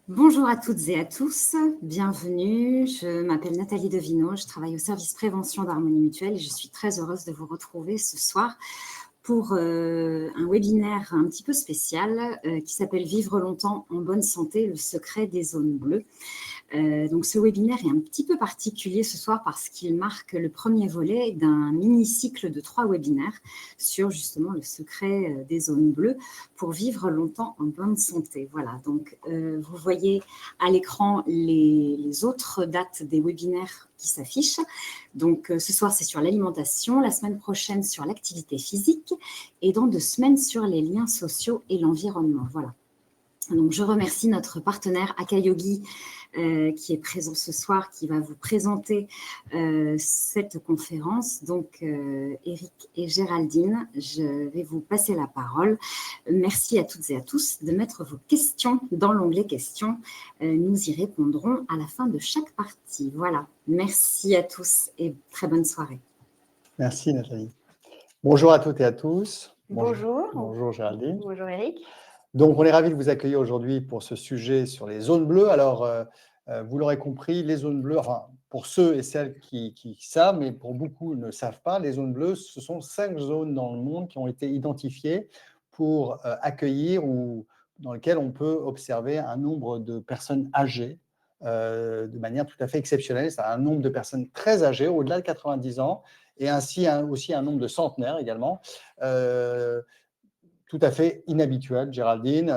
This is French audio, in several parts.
Bonjour à toutes et à tous, bienvenue. Je m'appelle Nathalie Devino, je travaille au service prévention d'Harmonie Mutuelle et je suis très heureuse de vous retrouver ce soir pour un webinaire un petit peu spécial qui s'appelle « Vivre longtemps en bonne santé, le secret des zones bleues ». Donc ce webinaire est un petit peu particulier ce soir parce qu'il marque le premier volet d'un mini-cycle de 3 webinaires sur justement le secret des zones bleues pour vivre longtemps en bonne santé. Voilà, donc vous voyez à l'écran les autres dates des webinaires qui s'affichent. Donc ce soir c'est sur l'alimentation, la semaine prochaine sur l'activité physique et dans 2 semaines sur les liens sociaux et l'environnement. Voilà. Donc, je remercie notre partenaire Akayogi qui est présent ce soir, qui va vous présenter cette conférence. Donc, Eric et Géraldine, je vais vous passer la parole. Merci à toutes et à tous de mettre vos questions dans l'onglet questions. Nous y répondrons à la fin de chaque partie. Voilà, merci à tous et très bonne soirée. Merci Nathalie. Bonjour à toutes et à tous. Bonjour. Bonjour Géraldine. Bonjour Eric. Donc, on est ravis de vous accueillir aujourd'hui pour ce sujet sur les zones bleues. Alors, vous l'aurez compris, les zones bleues, enfin, pour ceux et celles qui savent, mais pour beaucoup ne savent pas, les zones bleues, ce sont 5 zones dans le monde qui ont été identifiées pour accueillir ou dans lesquelles on peut observer un nombre de personnes âgées de manière tout à fait exceptionnelle. C'est un nombre de personnes très âgées, au-delà de 90 ans, et ainsi aussi un nombre de centenaires également. Tout à fait inhabituel, Géraldine.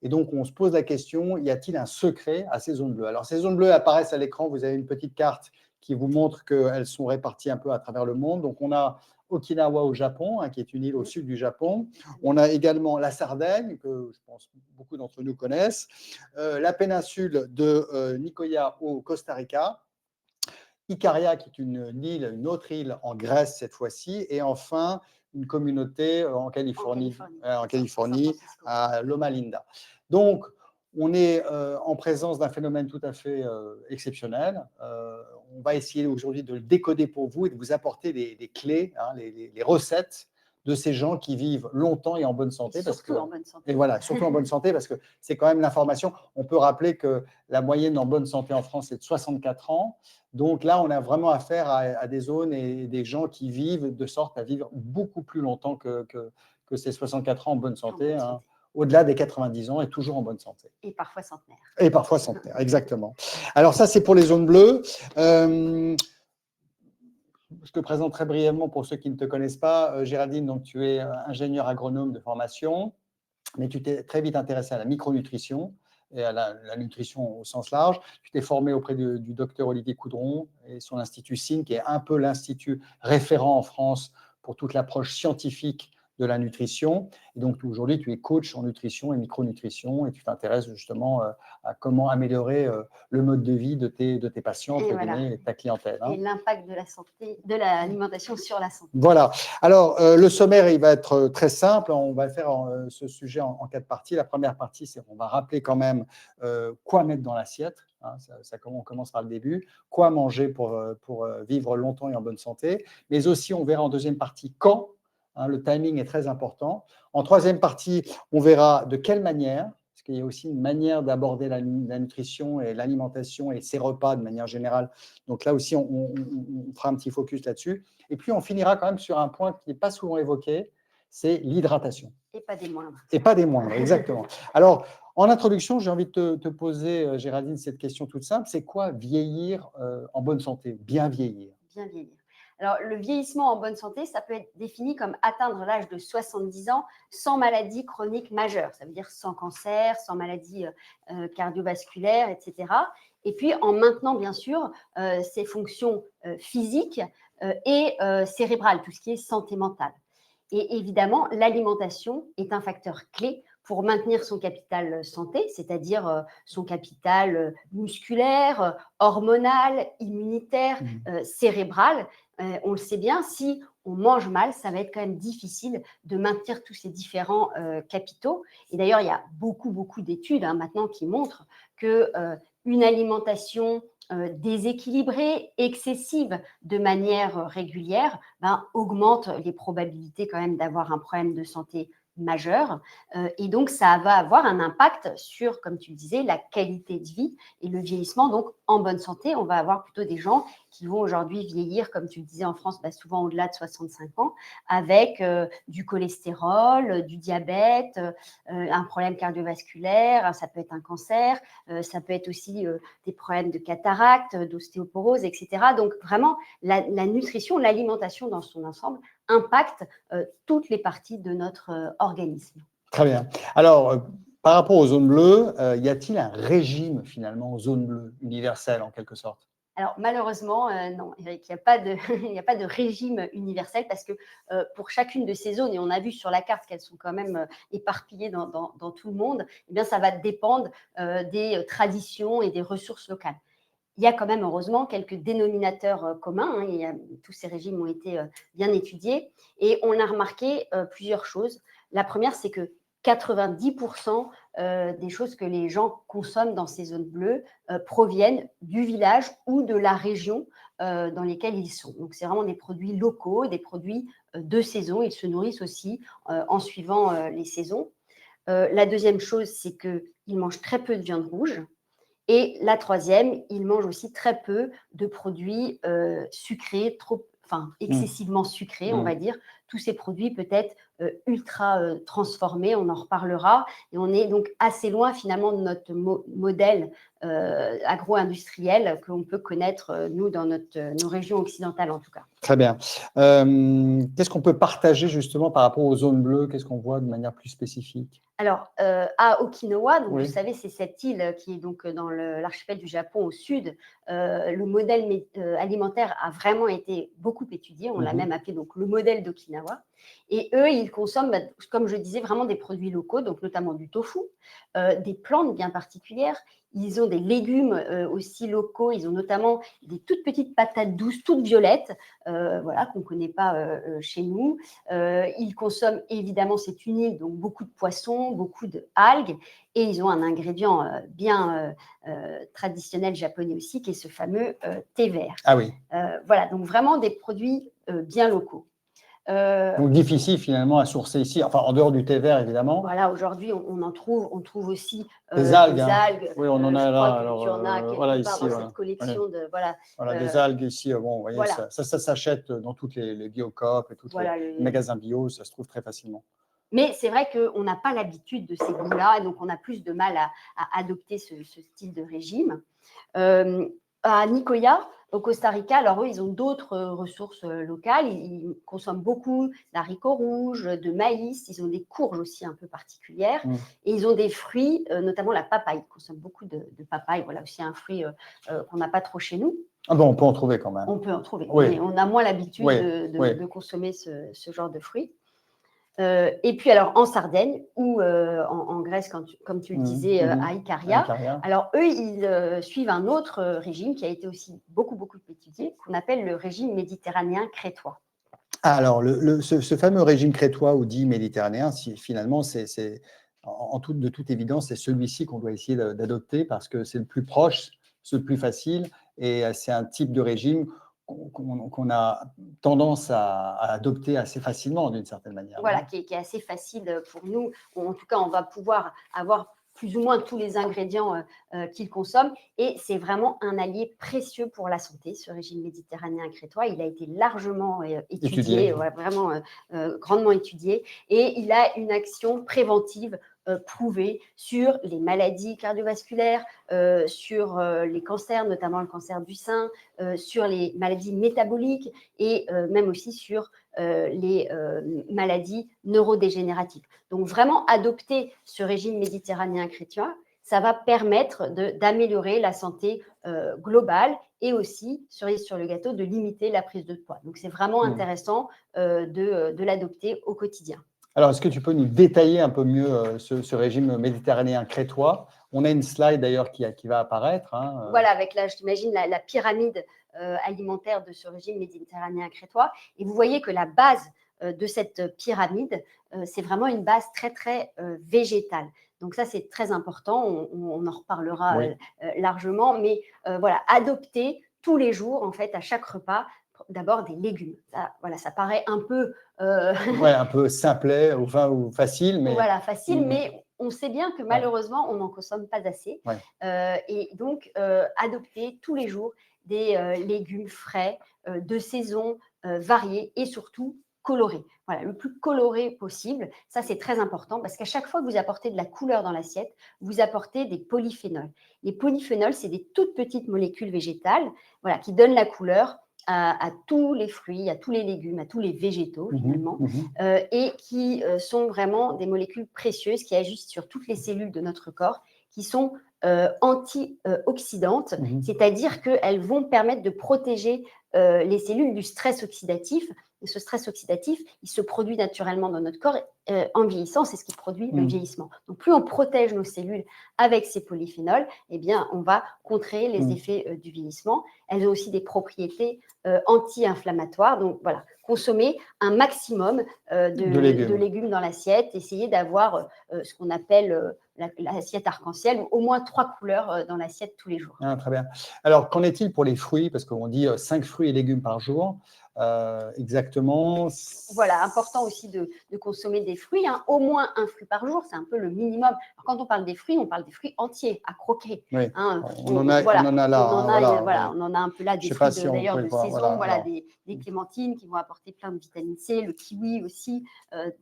Et donc, on se pose la question, y a-t-il un secret à ces zones bleues? Alors, ces zones bleues apparaissent à l'écran. Vous avez une petite carte qui vous montre qu'elles sont réparties un peu à travers le monde. Donc, on a Okinawa au Japon, qui est une île au sud du Japon. On a également la Sardaigne, que je pense beaucoup d'entre nous connaissent. La péninsule de Nicoya au Costa Rica. Icaria, qui est une autre île en Grèce cette fois-ci. Et enfin, une communauté en Californie, à Loma Linda. Donc, on est en présence d'un phénomène tout à fait exceptionnel. On va essayer aujourd'hui de le décoder pour vous et de vous apporter les clés, les recettes de ces gens qui vivent longtemps et en bonne santé. En bonne santé. Et voilà, surtout en bonne santé, parce que c'est quand même l'information. On peut rappeler que la moyenne en bonne santé en France est de 64 ans. Donc là, on a vraiment affaire à des zones et des gens qui vivent de sorte à vivre beaucoup plus longtemps que ces 64 ans en bonne santé, au-delà des 90 ans et toujours en bonne santé. Et parfois centenaire. Et parfois centenaire, exactement. Alors ça, c'est pour les zones bleues. Je te présente très brièvement pour ceux qui ne te connaissent pas. Géraldine, donc, tu es ingénieure agronome de formation, mais tu t'es très vite intéressée à la micronutrition et à la nutrition au sens large. Tu t'es formée auprès du docteur Olivier Coudron et son institut SIN, qui est un peu l'institut référent en France pour toute l'approche scientifique de la nutrition. Et donc, aujourd'hui, tu es coach en nutrition et micronutrition et tu t'intéresses justement à comment améliorer le mode de vie de tes patients, et ta clientèle. Et l'impact de la santé, de l'alimentation sur la santé. Voilà. Alors, le sommaire, il va être très simple. On va faire ce sujet en 4 parties. La première partie, c'est qu'on va rappeler quand même quoi mettre dans l'assiette. On commence par le début. Quoi manger pour vivre longtemps et en bonne santé. Mais aussi, on verra en deuxième partie quand. Le timing est très important. En troisième partie, on verra de quelle manière, parce qu'il y a aussi une manière d'aborder la nutrition et l'alimentation et ses repas de manière générale. Donc là aussi, on fera un petit focus là-dessus. Et puis, on finira quand même sur un point qui n'est pas souvent évoqué, c'est l'hydratation. Et pas des moindres. Et pas des moindres, exactement. Alors, en introduction, j'ai envie de te poser, Géraldine, cette question toute simple. C'est quoi vieillir en bonne santé, bien vieillir? Bien vieillir. Alors, le vieillissement en bonne santé, ça peut être défini comme atteindre l'âge de 70 ans sans maladie chronique majeure. Ça veut dire sans cancer, sans maladie cardiovasculaire, etc. Et puis, en maintenant, bien sûr, ses fonctions physiques et cérébrales, tout ce qui est santé mentale. Et évidemment, l'alimentation est un facteur clé pour maintenir son capital santé, c'est-à-dire son capital musculaire, hormonal, immunitaire, cérébral. On le sait bien, si on mange mal, ça va être quand même difficile de maintenir tous ces différents capitaux. Et d'ailleurs, il y a beaucoup d'études maintenant qui montrent qu'une alimentation déséquilibrée, excessive de manière régulière, augmente les probabilités quand même d'avoir un problème de santé majeur. Et donc, ça va avoir un impact sur, comme tu le disais, la qualité de vie et le vieillissement. Donc, en bonne santé, on va avoir plutôt des gens qui vont aujourd'hui vieillir, comme tu le disais en France, souvent au-delà de 65 ans, avec du cholestérol, du diabète, un problème cardiovasculaire, ça peut être un cancer, ça peut être aussi des problèmes de cataracte, d'ostéoporose, etc. Donc, vraiment, la nutrition, l'alimentation dans son ensemble impacte toutes les parties de notre organisme. Très bien. Alors, par rapport aux zones bleues, y a-t-il un régime finalement aux zones bleues, universel en quelque sorte? Alors malheureusement, non, Eric, il n'y a pas de, il n'y a pas de régime universel parce que pour chacune de ces zones, et on a vu sur la carte qu'elles sont quand même éparpillées dans tout le monde, eh bien, ça va dépendre des traditions et des ressources locales. Il y a quand même, heureusement, quelques dénominateurs communs. Tous ces régimes ont été bien étudiés et on a remarqué plusieurs choses. La première, c'est que 90% des choses que les gens consomment dans ces zones bleues proviennent du village ou de la région dans lesquelles ils sont. Donc, c'est vraiment des produits locaux, des produits de saison. Ils se nourrissent aussi en suivant les saisons. La deuxième chose, c'est qu'ils mangent très peu de viande rouge. Et la troisième, ils mangent aussi très peu de produits sucrés, excessivement sucrés, on va dire. Tous ces produits peut-être ultra transformés, on en reparlera. Et on est donc assez loin finalement de notre modèle agro-industriel qu'on peut connaître, nous, dans nos régions occidentales en tout cas. Très bien. Qu'est-ce qu'on peut partager justement par rapport aux zones bleues? Qu'est-ce qu'on voit de manière plus spécifique? Alors, à Okinawa, donc Oui. vous savez, c'est cette île qui est donc dans l'archipel du Japon au sud. Le modèle alimentaire a vraiment été beaucoup étudié. On l'a même appelé donc le modèle d'Okinawa. Et eux, ils consomment, comme je disais, vraiment des produits locaux, donc notamment du tofu, des plantes bien particulières. Ils ont des légumes aussi locaux. Ils ont notamment des toutes petites patates douces, toutes violettes, voilà, qu'on ne connaît pas chez nous. Ils consomment évidemment, c'est une île, donc beaucoup de poissons, beaucoup d'algues. Et ils ont un ingrédient bien traditionnel japonais aussi, qui est ce fameux thé vert. Ah oui. Voilà, donc vraiment des produits bien locaux. Donc difficile finalement à sourcer ici, enfin en dehors du thé vert évidemment. Voilà, aujourd'hui on trouve aussi des algues. des algues. Oui, on en a là. Alors, tu en as quelque voilà, part ici, dans cette collection de voilà, des algues ici. Bon, vous voyez, voilà. ça s'achète dans toutes les biocoop et tous les magasins bio, ça se trouve très facilement. Mais c'est vrai qu'on n'a pas l'habitude de ces goûts-là, et donc on a plus de mal à adopter ce style de régime. À Nicoya, au Costa Rica, alors eux, ils ont d'autres ressources locales. Ils consomment beaucoup d'haricots rouges, de maïs. Ils ont des courges aussi un peu particulières. Et ils ont des fruits, notamment la papaye. Ils consomment beaucoup de papaye. Voilà aussi un fruit qu'on n'a pas trop chez nous. Ah bon, on peut en trouver quand même. On peut en trouver, oui. Mais on a moins l'habitude de consommer ce genre de fruits. Et puis alors en Sardaigne ou en Grèce, comme tu le disais, à Ikaria. Alors eux, ils suivent un autre régime qui a été aussi beaucoup étudié, qu'on appelle le régime méditerranéen crétois. Alors ce fameux régime crétois ou dit méditerranéen, finalement, de toute évidence, c'est celui-ci qu'on doit essayer d'adopter parce que c'est le plus proche, c'est le plus facile et c'est un type de régime qu'on a tendance à adopter assez facilement d'une certaine manière. Voilà, qui est assez facile pour nous. En tout cas, on va pouvoir avoir plus ou moins tous les ingrédients qu'ils consomment. Et c'est vraiment un allié précieux pour la santé, ce régime méditerranéen crétois. Il a été largement étudié. Vraiment grandement étudié. Et il a une action préventive prouvée sur les maladies cardiovasculaires, sur les cancers, notamment le cancer du sein, sur les maladies métaboliques et même aussi sur les maladies neurodégénératives. Donc vraiment adopter ce régime méditerranéen crétois, ça va permettre d'améliorer la santé globale et aussi, cerise sur le gâteau, de limiter la prise de poids. Donc c'est vraiment intéressant de l'adopter au quotidien. Alors, est-ce que tu peux nous détailler un peu mieux ce régime méditerranéen crétois? On a une slide d'ailleurs qui va apparaître. Voilà, avec j'imagine la pyramide alimentaire de ce régime méditerranéen crétois. Et vous voyez que la base de cette pyramide, c'est vraiment une base très, très végétale. Donc ça, c'est très important. On en reparlera largement. Mais voilà, adopter tous les jours, en fait, à chaque repas, d'abord des légumes. Ça, voilà, ça paraît un peu… Ouais, un peu simplet, enfin, ou facile, mais… Voilà, facile, Mhm. mais on sait bien que malheureusement, on n'en consomme pas assez. Ouais. Et donc, adopter tous les jours des légumes frais, de saison, variés et surtout colorés. Voilà, le plus coloré possible. Ça, c'est très important parce qu'à chaque fois que vous apportez de la couleur dans l'assiette, vous apportez des polyphénols. Les polyphénols, c'est des toutes petites molécules végétales, voilà, qui donnent la couleur à tous les fruits, à tous les légumes, à tous les végétaux finalement, et qui sont vraiment des molécules précieuses qui agissent sur toutes les cellules de notre corps, qui sont antioxydantes, c'est-à-dire qu'elles vont permettre de protéger les cellules du stress oxydatif. Et ce stress oxydatif, il se produit naturellement dans notre corps en vieillissant, c'est ce qui produit le vieillissement. Donc plus on protège nos cellules avec ces polyphénols, eh bien, on va contrer les effets du vieillissement. Elles ont aussi des propriétés anti-inflammatoires. Donc voilà, consommer un maximum de légumes dans l'assiette, essayer d'avoir ce qu'on appelle l'assiette arc-en-ciel, ou au moins 3 couleurs dans l'assiette tous les jours. Ah, très bien. Alors, qu'en est-il pour les fruits? Parce qu'on dit 5 fruits et légumes par jour. Exactement. Voilà, important aussi de consommer des fruits, hein, au moins un fruit par jour, c'est un peu le minimum. Alors, quand on parle des fruits, on parle des fruits entiers, à croquer. Oui. Hein, on en a là. On en a un peu là, des fruits d'ailleurs de saison, des clémentines qui vont apporter plein de vitamine C, le kiwi aussi,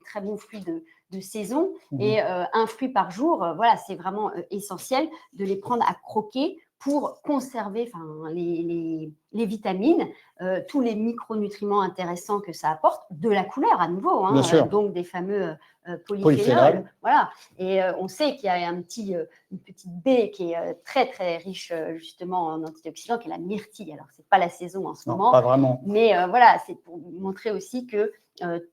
très bon fruit de saison. Et un fruit par jour, voilà, c'est vraiment essentiel de les prendre à croquer pour conserver les vitamines, tous les micronutriments intéressants que ça apporte, de la couleur à nouveau, hein, donc des fameux polyphénols. Voilà. Et on sait qu'il y a une petite baie qui est très très riche justement en antioxydants, qui est la myrtille. Alors, ce n'est pas la saison en ce moment. Pas vraiment. Mais voilà, c'est pour montrer aussi que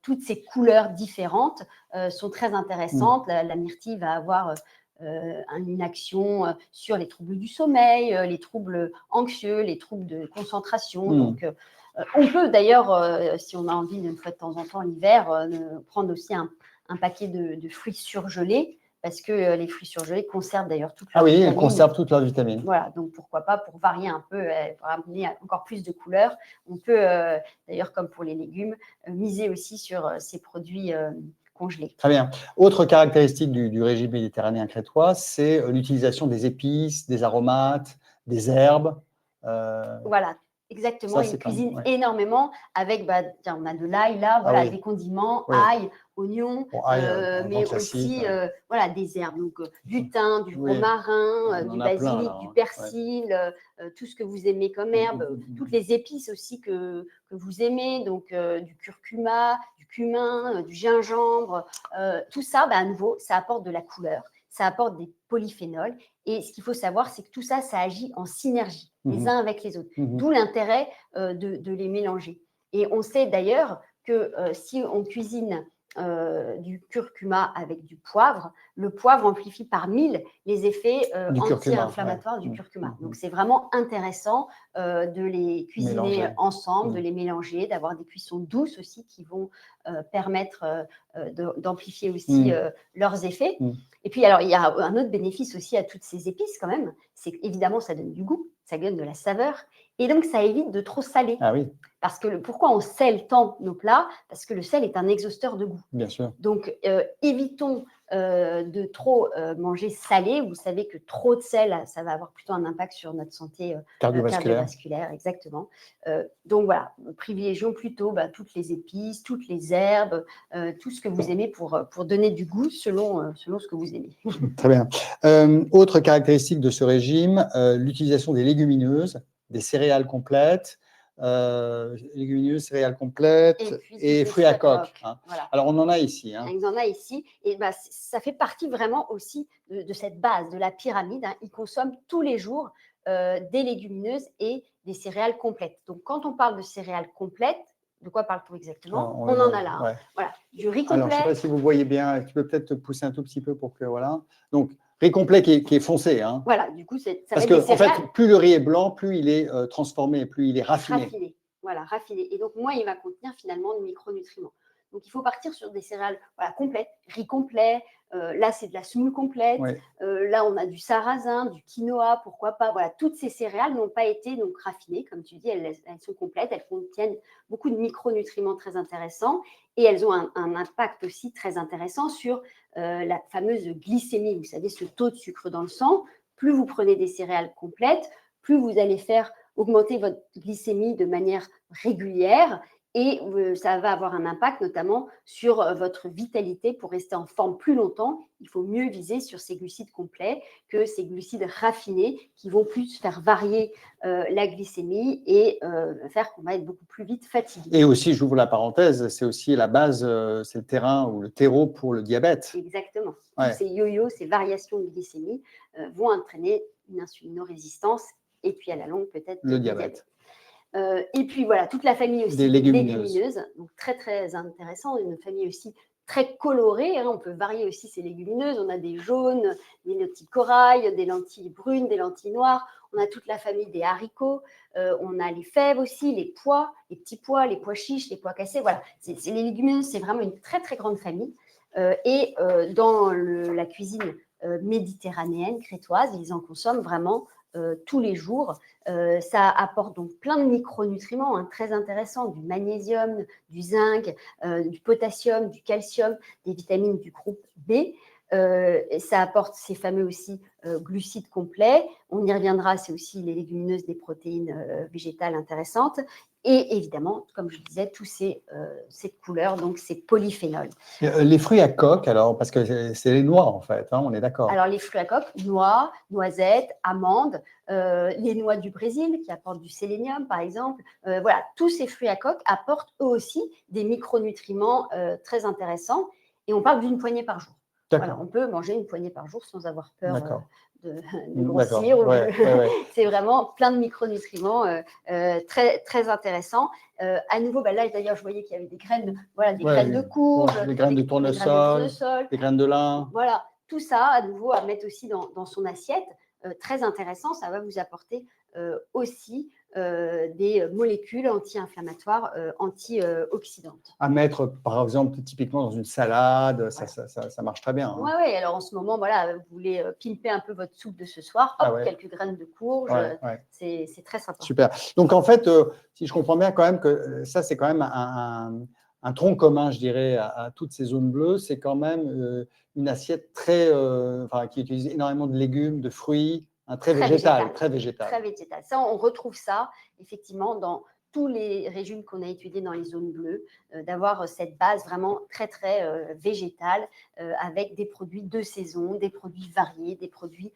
toutes ces couleurs différentes sont très intéressantes. La myrtille va avoir une action sur les troubles du sommeil, les troubles anxieux, les troubles de concentration. Donc, on peut d'ailleurs, si on a envie d'une fois de temps en temps l'hiver, prendre aussi un paquet de fruits surgelés, parce que les fruits surgelés conservent d'ailleurs toutes leurs vitamines. Ils conservent toutes leurs vitamines. Voilà, donc pourquoi pas, pour varier un peu, pour amener encore plus de couleurs. On peut, d'ailleurs, comme pour les légumes, miser aussi sur ces produits congelés. Très bien. Autre caractéristique du régime méditerranéen crétois, c'est l'utilisation des épices, des aromates, des herbes. Voilà, exactement. Ils cuisinent énormément avec, on a de l'ail là, voilà, des condiments, ail, oignons, mais aussi des herbes, donc du thym, du romarin, du basilic, du persil, tout ce que vous aimez comme herbe, toutes les épices aussi que vous aimez, donc du curcuma, du cumin, du gingembre, tout ça, à nouveau, ça apporte de la couleur, ça apporte des polyphénols. Et ce qu'il faut savoir, c'est que tout ça, ça agit en synergie, les uns avec les autres. D'où l'intérêt de les mélanger. Et on sait d'ailleurs que si on cuisine du curcuma avec du poivre, le poivre amplifie par 1000 les effets anti-inflammatoires du curcuma. Donc, c'est vraiment intéressant de les cuisiner ensemble, de les mélanger, d'avoir des cuissons douces aussi qui vont permettre d'amplifier aussi leurs effets. Et puis, alors, il y a un autre bénéfice aussi à toutes ces épices quand même, c'est qu'évidemment, ça donne du goût, ça donne de la saveur, et donc ça évite de trop saler. Ah oui. Parce que pourquoi on sèle tant nos plats? Parce que le sel est un exhausteur de goût. Bien sûr. Donc, évitons de trop manger salé. Vous savez que trop de sel, ça va avoir plutôt un impact sur notre santé cardiovasculaire. Exactement. Donc voilà, privilégions plutôt toutes les épices, toutes les herbes, tout ce que vous aimez pour donner du goût selon ce que vous aimez. Très bien. Autre caractéristique de ce régime, l'utilisation des légumineuses, des céréales complètes, légumineuses, céréales complètes et fruits à coque. Voilà. Alors, on en a ici. On en a ici. Et ça fait partie vraiment aussi de cette base, de la pyramide. Ils consomment tous les jours des légumineuses et des céréales complètes. Donc, quand on parle de céréales complètes, de quoi parle-t-on exactement? On en a là. Voilà. Du riz complet. Alors, je ne sais pas si vous voyez bien. Tu peux peut-être te pousser un tout petit peu pour que… Voilà. Donc, riz complet qui est foncé. Voilà, du coup, ça parce que, en fait, plus le riz est blanc, plus il est transformé, plus il est raffiné. Voilà, raffiné. Et donc, moins il va contenir finalement de micronutriments. Donc, il faut partir sur des céréales complètes, riz complet. Là, c'est de la semoule complète. Oui. Là, on a du sarrasin, du quinoa, pourquoi pas. Voilà, toutes ces céréales n'ont pas été donc raffinées. Comme tu dis, elles sont complètes. Elles contiennent beaucoup de micronutriments très intéressants et elles ont un impact aussi très intéressant sur la fameuse glycémie. Vous savez, ce taux de sucre dans le sang. Plus vous prenez des céréales complètes, plus vous allez faire augmenter votre glycémie de manière régulière et ça va avoir un impact notamment sur votre vitalité. Pour rester en forme plus longtemps, il faut mieux viser sur ces glucides complets que ces glucides raffinés qui vont plus faire varier la glycémie et faire qu'on va être beaucoup plus vite fatigué. Et aussi, j'ouvre la parenthèse, c'est aussi la base, c'est le terrain ou le terreau pour le diabète. Exactement. Ouais. Tous ces yo-yo, ces variations de glycémie vont entraîner une insulinorésistance et puis à la longue peut-être Le diabète. Et puis voilà, toute la famille aussi des légumineuses. Donc très très intéressant, une famille aussi très colorée, hein. On peut varier aussi ces légumineuses, on a des jaunes, des lentilles corail, des lentilles brunes, des lentilles noires, on a toute la famille des haricots, on a les fèves aussi, les pois, les petits pois, les pois chiches, les pois cassés, voilà, les légumineuses, c'est vraiment une très très grande famille. Dans la cuisine méditerranéenne, crétoise, ils en consomment vraiment tous les jours. Ça apporte donc plein de micronutriments très intéressants, du magnésium, du zinc, du potassium, du calcium, des vitamines du groupe B. Ça apporte ces fameux aussi glucides complets. On y reviendra, c'est aussi les légumineuses, des protéines végétales intéressantes. Et évidemment, comme je disais, tous cette couleur, donc ces polyphénols. Les fruits à coque, alors, parce que c'est les noix en fait, hein, on est d'accord. Alors les fruits à coque, noix, noisettes, amandes, les noix du Brésil qui apportent du sélénium par exemple. Voilà, tous ces fruits à coque apportent eux aussi des micronutriments très intéressants et on parle d'une poignée par jour. Voilà, on peut manger une poignée par jour sans avoir peur de grossir. Ouais. C'est vraiment plein de micronutriments très, très intéressants. À nouveau, là d'ailleurs, je voyais qu'il y avait des graines, graines de courge, des graines de tournesol, des graines de lin. Voilà, tout ça, à nouveau, à mettre aussi dans son assiette. Très intéressant, ça va vous apporter aussi des molécules anti-inflammatoires, antioxydantes. À mettre, par exemple, typiquement dans une salade, ça marche très bien. Hein. Oui, alors en ce moment, voilà, vous voulez pimper un peu votre soupe de ce soir, hop, quelques graines de courge, c'est très sympa. Super. Donc en fait, si je comprends bien quand même que ça, c'est quand même un tronc commun, je dirais, à toutes ces zones bleues, c'est quand même une assiette qui utilise énormément de légumes, de fruits, très végétal. Très végétal. Ça, on retrouve ça effectivement dans tous les régimes qu'on a étudiés dans les zones bleues, d'avoir cette base vraiment très, très végétale avec des produits de saison, des produits variés, des produits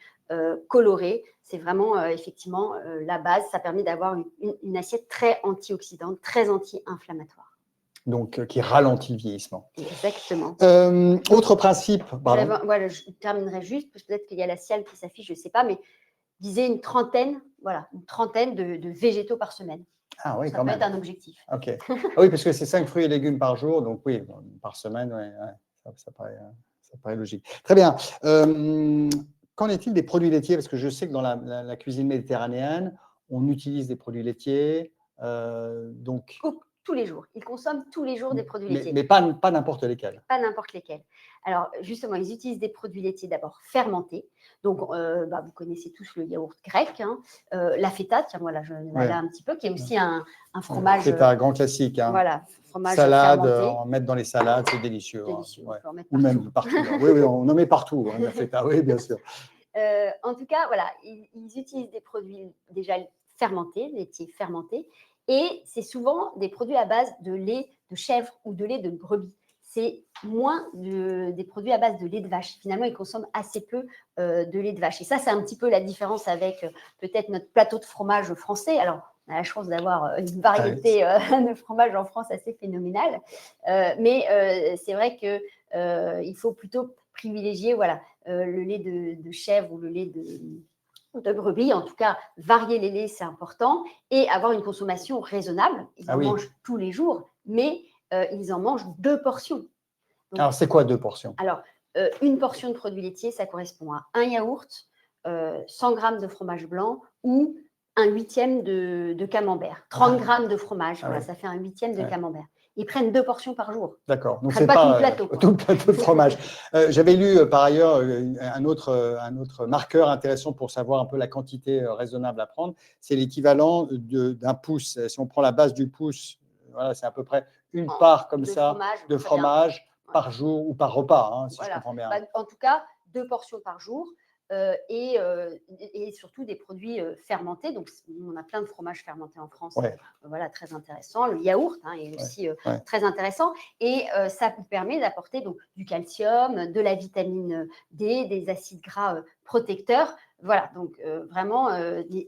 colorés. C'est vraiment effectivement la base. Ça permet d'avoir une assiette très antioxydante, très anti-inflammatoire. Donc, qui ralentit le vieillissement. Exactement. Autre principe. Voilà, je terminerai juste, peut-être qu'il y a la ciale qui s'affiche, je ne sais pas, mais disais une trentaine de végétaux par semaine. Ah oui, ça quand peut même. être un objectif. Ok. Ah oui, parce que c'est 5 fruits et légumes par jour, donc oui, par semaine, ça paraît logique. Très bien. Qu'en est-il des produits laitiers? Parce que je sais que dans la cuisine méditerranéenne, on utilise des produits laitiers. Donc... Tous les jours. Ils consomment tous les jours des produits laitiers. Mais pas n'importe lesquels. Pas n'importe lesquels. Alors, justement, ils utilisent des produits laitiers d'abord fermentés. Donc, vous connaissez tous le yaourt grec. Hein. La feta, tiens, voilà, je là un petit peu, qui est aussi un fromage. C'est un grand classique. Hein. Voilà, fromage salade, fermenté. En mettre dans les salades, c'est délicieux. Délicieux, hein. Ou même partout. Oui, on en met partout, la feta, oui, bien sûr. En tout cas, voilà, ils utilisent des produits déjà fermentés, laitiers fermentés. Et c'est souvent des produits à base de lait de chèvre ou de lait de brebis. C'est moins des produits à base de lait de vache. Finalement, ils consomment assez peu de lait de vache. Et ça, c'est un petit peu la différence avec peut-être notre plateau de fromage français. Alors, on a la chance d'avoir une variété de fromage en France assez phénoménale. Mais c'est vrai qu'il faut plutôt privilégier le lait de chèvre ou le lait de brebis, en tout cas, varier les laits, c'est important, et avoir une consommation raisonnable. Ils en mangent tous les jours, mais ils en mangent 2 portions. Donc, alors, c'est quoi 2 portions? Alors, une portion de produits laitiers, ça correspond à un yaourt, 100 g de fromage blanc ou un 1/8 de camembert. 30 g de fromage, ça fait un 1/8 de camembert. Ils prennent 2 portions par jour. D'accord. Donc, Ils c'est prennent pas pas tout le plateau, quoi. tout le plateau de fromage. J'avais lu par ailleurs un autre marqueur intéressant pour savoir un peu la quantité raisonnable à prendre. C'est l'équivalent d'un pouce. Si on prend la base du pouce, voilà, c'est à peu près une part comme De ça fromage, de très bien. fromage Ouais. par jour ou par repas, hein, si je Voilà. comprends bien. Bah, en tout cas, 2 portions par jour et surtout des produits fermentés. Donc, on a plein de fromages fermentés en France, Ouais. voilà, très intéressant. Le yaourt est aussi ouais. très intéressant. Et ça vous permet d'apporter donc, du calcium, de la vitamine D, des acides gras protecteurs. Voilà, donc vraiment,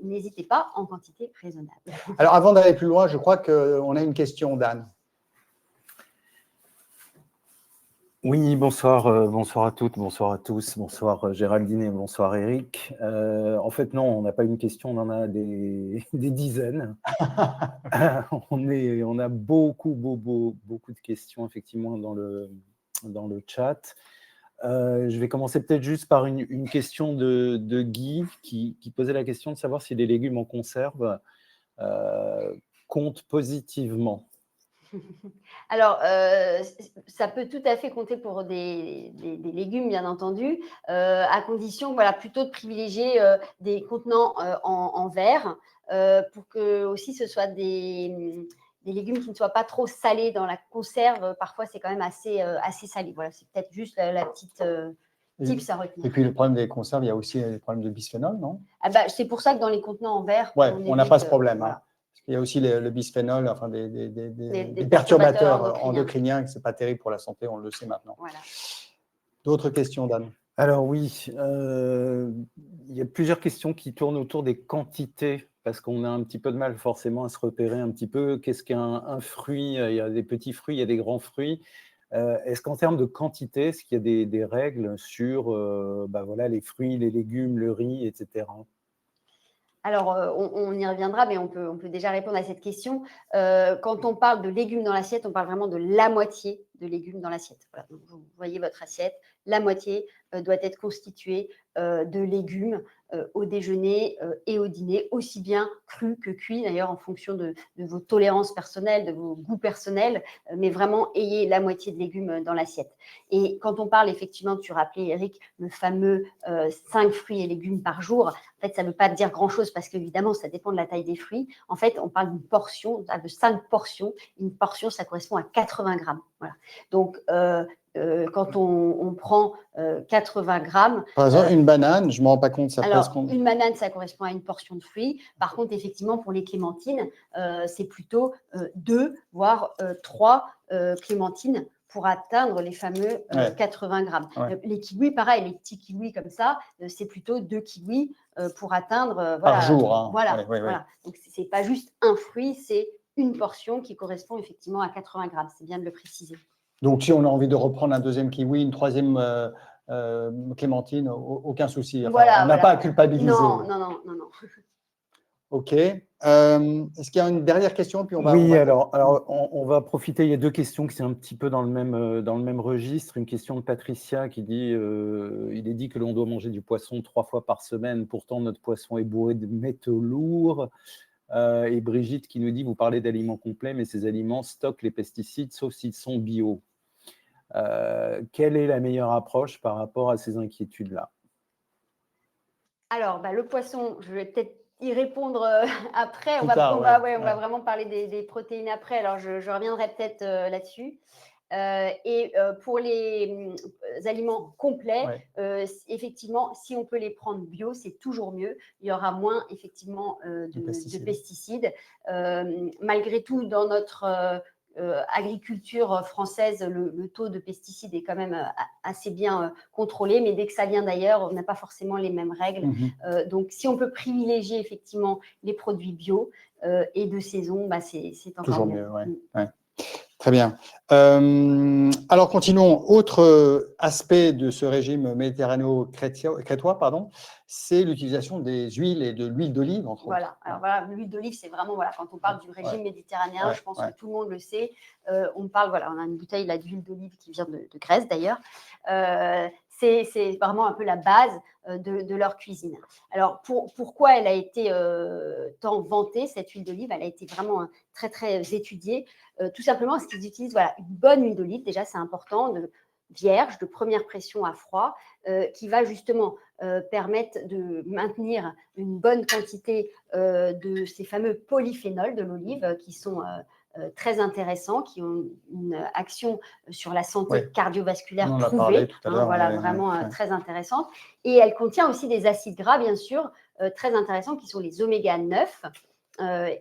n'hésitez pas, en quantité raisonnable. Alors, avant d'aller plus loin, je crois qu'on a une question d'Anne. Oui, bonsoir, bonsoir à toutes, bonsoir à tous, bonsoir Géraldine et bonsoir Eric. En fait, non, on n'a pas une question, on en a des dizaines. On a beaucoup de questions, effectivement, dans le chat. Je vais commencer peut-être juste par une question de Guy qui posait la question de savoir si les légumes en conserve comptent positivement. Alors, ça peut tout à fait compter pour des légumes, bien entendu, à condition, voilà, plutôt de privilégier des contenants en verre pour que aussi ce soit des légumes qui ne soient pas trop salés dans la conserve. Parfois, c'est quand même assez salé. Voilà, c'est peut-être juste la petite tips à retenir. Et puis, le problème des conserves, il y a aussi les problèmes de bisphénol, non? Ah bah, c'est pour ça que dans les contenants en verre, Ouais, on n'a évite, pas ce problème. voilà. Hein. Il y a aussi le bisphénol, enfin des Des perturbateurs endocriniens, que ce n'est pas terrible pour la santé, on le sait maintenant. Voilà. D'autres questions, Dan? Alors oui, il y a plusieurs questions qui tournent autour des quantités, parce qu'on a un petit peu de mal forcément à se repérer un petit peu. Qu'est-ce qu'un fruit? Il y a des petits fruits, il y a des grands fruits. Est-ce qu'en termes de quantité, est-ce qu'il y a des règles sur voilà, les fruits, les légumes, le riz, etc. Alors, on y reviendra, mais on peut déjà répondre à cette question. Quand on parle de légumes dans l'assiette, on parle vraiment de la moitié de légumes dans l'assiette. Voilà, donc vous voyez votre assiette, la moitié doit être constituée de légumes au déjeuner et au dîner, aussi bien crus que cuits, d'ailleurs en fonction de vos tolérances personnelles, de vos goûts personnels, mais vraiment ayez la moitié de légumes dans l'assiette. Et quand on parle, effectivement, tu rappelais, Eric, le fameux 5 fruits et légumes par jour, en fait, ça ne veut pas dire grand-chose parce qu'évidemment, ça dépend de la taille des fruits. En fait, on parle d'une portion, de 5 portions. Une portion, ça correspond à 80 grammes. Voilà. Donc, quand on prend 80 grammes… Par exemple, une banane, je ne me rends pas compte, ça alors, correspond… une banane, ça correspond à une portion de fruits. Par contre, effectivement, pour les clémentines, c'est plutôt 2, voire 3 clémentines pour atteindre les fameux 80 grammes. Ouais. Les kiwis, pareil, les petits kiwis comme ça, c'est plutôt 2 kiwis pour atteindre… voilà, par jour. Hein. Voilà, ouais. voilà. Donc, ce n'est pas juste un fruit, c'est une portion qui correspond effectivement à 80 grammes. C'est bien de le préciser. Donc, si on a envie de reprendre un deuxième kiwi, une troisième clémentine, aucun souci. Enfin, Voilà, on n'a pas à culpabiliser. Non. OK. Est-ce qu'il y a une dernière question puis alors on va profiter. Il y a deux questions qui sont un petit peu dans le même registre. Une question de Patricia qui dit il est dit que l'on doit manger du poisson 3 fois par semaine. Pourtant, notre poisson est bourré de métaux lourds. Et Brigitte qui nous dit vous parlez d'aliments complets, mais ces aliments stockent les pesticides sauf s'ils sont bio. Quelle est la meilleure approche par rapport à ces inquiétudes-là? Alors, le poisson, je vais peut-être y répondre après. On va vraiment parler des protéines après. Alors, je reviendrai peut-être là-dessus. Pour les aliments complets, effectivement, si on peut les prendre bio, c'est toujours mieux. Il y aura moins, effectivement, de pesticides. Malgré tout, dans notre agriculture française, le taux de pesticides est quand même assez bien contrôlé, mais dès que ça vient d'ailleurs, on n'a pas forcément les mêmes règles. Donc, si on peut privilégier effectivement les produits bio et de saison, c'est encore toujours mieux. Ouais. Très bien. Alors, continuons. Autre aspect de ce régime méditerranéo-crétois, c'est l'utilisation des huiles et de l'huile d'olive, entre autres. Alors voilà, l'huile d'olive, c'est vraiment, quand on parle du régime méditerranéen, je pense que tout le monde le sait. On parle, on a une bouteille d'huile d'olive qui vient de Grèce d'ailleurs. c'est vraiment un peu la base de leur cuisine. Alors, pourquoi elle a été tant vantée, cette huile d'olive? Elle a été vraiment très, très étudiée. Tout simplement parce qu'ils utilisent une bonne huile d'olive. Déjà, c'est important, vierge, de première pression à froid, qui va justement permettre de maintenir une bonne quantité de ces fameux polyphénols de l'olive qui sont très intéressants, qui ont une action sur la santé cardiovasculaire on en a prouvée, parlé tout à l'heure, vraiment très intéressante. Et elle contient aussi des acides gras, bien sûr, très intéressants, qui sont les oméga 9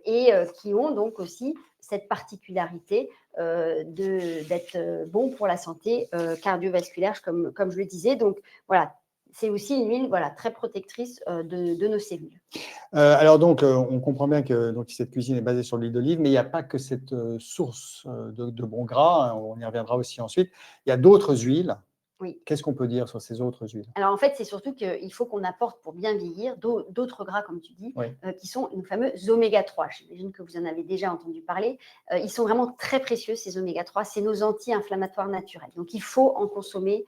et qui ont donc aussi cette particularité d'être bon pour la santé cardiovasculaire, comme je le disais. Donc, voilà, c'est aussi une huile très protectrice de nos cellules. Alors donc, on comprend bien que cette cuisine est basée sur l'huile d'olive, mais il n'y a pas que cette source de bons gras, hein, on y reviendra aussi ensuite. Il y a d'autres huiles. Oui. Qu'est-ce qu'on peut dire sur ces autres huiles? Alors, en fait, c'est surtout qu'il faut qu'on apporte pour bien vieillir d'autres gras, comme tu dis, qui sont nos fameux oméga 3. J'imagine que vous en avez déjà entendu parler. Ils sont vraiment très précieux, ces oméga 3. C'est nos anti-inflammatoires naturels. Donc, il faut en consommer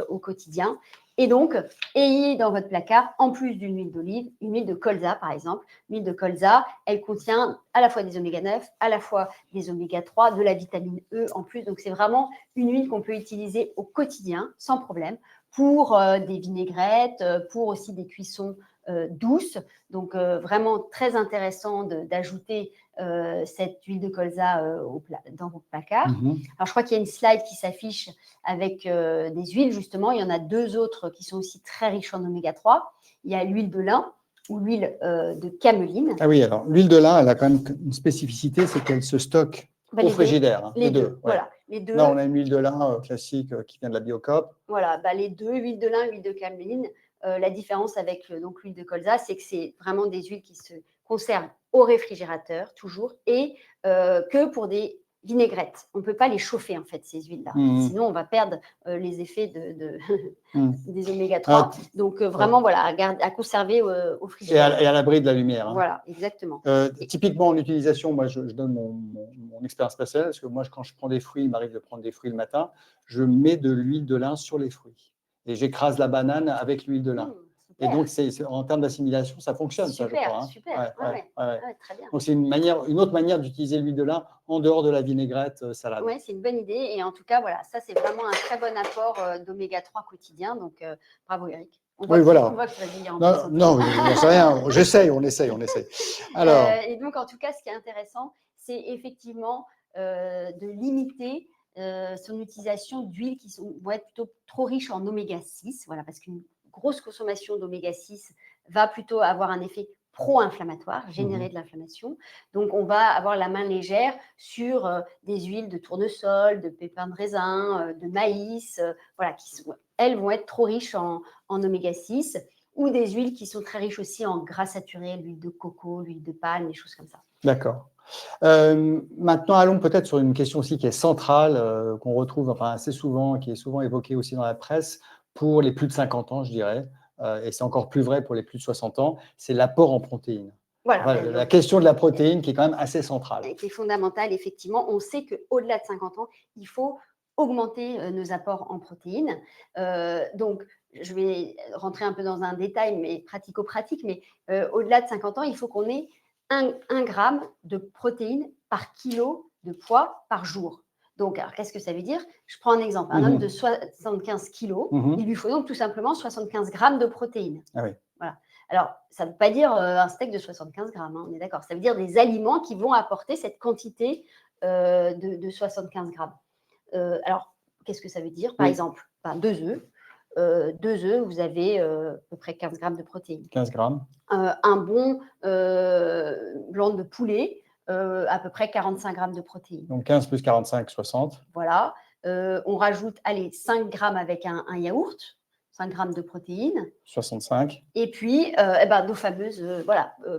au quotidien. Et donc, ayez dans votre placard, en plus d'une huile d'olive, une huile de colza, par exemple. L'huile de colza, elle contient à la fois des oméga 9, à la fois des oméga 3, de la vitamine E en plus. Donc, c'est vraiment une huile qu'on peut utiliser au quotidien, sans problème, pour des vinaigrettes, pour aussi des cuissons douces. Donc, vraiment très intéressant d'ajouter cette huile de colza dans vos placards. Alors, je crois qu'il y a une slide qui s'affiche avec des huiles, justement. Il y en a deux autres qui sont aussi très riches en oméga 3. Il y a l'huile de lin ou l'huile de cameline. Ah oui, alors l'huile de lin, elle a quand même une spécificité, c'est qu'elle se stocke au frigidaire. Les deux. Voilà, les deux. Là, on a une huile de lin classique qui vient de la Biocoop. Voilà, les deux, huile de lin, huile de cameline. La différence avec l'huile de colza, c'est que c'est vraiment des huiles qui se conservent au réfrigérateur, toujours, et que pour des vinaigrettes. On ne peut pas les chauffer, en fait, ces huiles-là. Sinon, on va perdre les effets des oméga 3. Donc, vraiment, à conserver au frigidaire. Et à l'abri de la lumière. Voilà, exactement. Typiquement, en utilisation, moi, je donne mon expérience personnelle, parce que moi, quand je prends des fruits, il m'arrive de prendre des fruits le matin, je mets de l'huile de lin sur les fruits. Et j'écrase la banane avec l'huile de lin. Et donc, en termes d'assimilation, ça fonctionne, ça, je crois. Super. Très bien. Donc, c'est une autre manière d'utiliser l'huile de lin en dehors de la vinaigrette salade. Oui, c'est une bonne idée. Et en tout cas, ça, c'est vraiment un très bon apport d'oméga 3 quotidien. Donc, bravo, Eric. On voit que tu régulier en plus. Non, j'en sais rien. J'essaye, on essaye. Alors... et donc, en tout cas, ce qui est intéressant, c'est effectivement de limiter son utilisation d'huiles qui vont être plutôt trop riches en oméga 6. Voilà, parce qu'une grosse consommation d'oméga 6 va plutôt avoir un effet pro-inflammatoire, générer de l'inflammation. Donc, on va avoir la main légère sur des huiles de tournesol, de pépins de raisin, de maïs, elles vont être trop riches en oméga 6, ou des huiles qui sont très riches aussi en gras saturés, l'huile de coco, l'huile de palme, des choses comme ça. D'accord. Maintenant, allons peut-être sur une question aussi qui est centrale, qu'on retrouve assez souvent, qui est souvent évoquée aussi dans la presse, pour les plus de 50 ans, je dirais, et c'est encore plus vrai pour les plus de 60 ans, c'est l'apport en protéines. La question de la protéine qui est quand même assez centrale. Qui est fondamentale, effectivement. On sait qu'au-delà de 50 ans, il faut augmenter nos apports en protéines. Donc, je vais rentrer un peu dans un détail, mais pratico-pratique, mais au-delà de 50 ans, il faut qu'on ait 1 gramme de protéines par kilo de poids par jour. Donc, alors, qu'est-ce que ça veut dire? Je prends un exemple. Un homme de 75 kilos, il lui faut donc tout simplement 75 grammes de protéines. Ah oui. Voilà. Alors, ça ne veut pas dire un steak de 60 grammes, on est d'accord. Ça veut dire des aliments qui vont apporter cette quantité de 75 grammes. Alors, qu'est-ce que ça veut dire? Par exemple, 2 œufs. 2 œufs, vous avez à peu près 15 grammes de protéines. 15 grammes. Un bon blanc de poulet, à peu près 45 grammes de protéines. Donc 15 plus 45, 60. Voilà. On rajoute 5 grammes avec un yaourt, 5 grammes de protéines. 65. Et puis, nos fameuses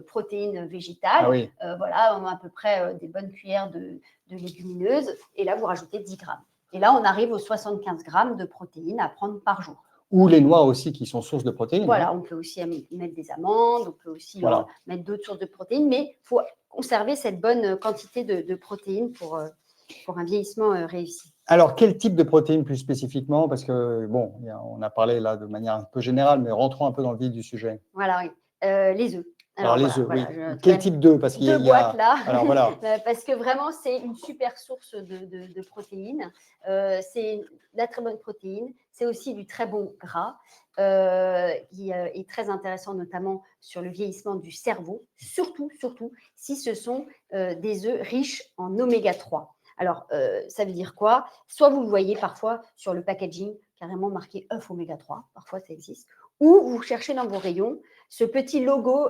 protéines végétales. Ah oui. On a à peu près des bonnes cuillères de légumineuses. Et là, vous rajoutez 10 grammes. Et là, on arrive aux 75 grammes de protéines à prendre par jour. Ou les noix aussi, qui sont sources de protéines. Voilà, on peut aussi mettre des amandes, on peut aussi mettre d'autres sources de protéines, mais il faut conserver cette bonne quantité de protéines pour un vieillissement réussi. Alors, quel type de protéines plus spécifiquement? Parce que, bon, on a parlé là de manière un peu générale, mais rentrons un peu dans le vif du sujet. Voilà, oui. Les œufs. Alors, les œufs, voilà, oui. je Quel traîne type d'œufs? Parce qu'il y a, deux boîtes là, alors voilà, parce que vraiment, c'est une super source de protéines. C'est de la très bonne protéine. C'est aussi du très bon gras qui est très intéressant, notamment sur le vieillissement du cerveau, surtout si ce sont des œufs riches en oméga 3. Alors, ça veut dire quoi? Soit vous le voyez parfois sur le packaging, carrément marqué œuf oméga 3, parfois ça existe, ou vous cherchez dans vos rayons ce petit logo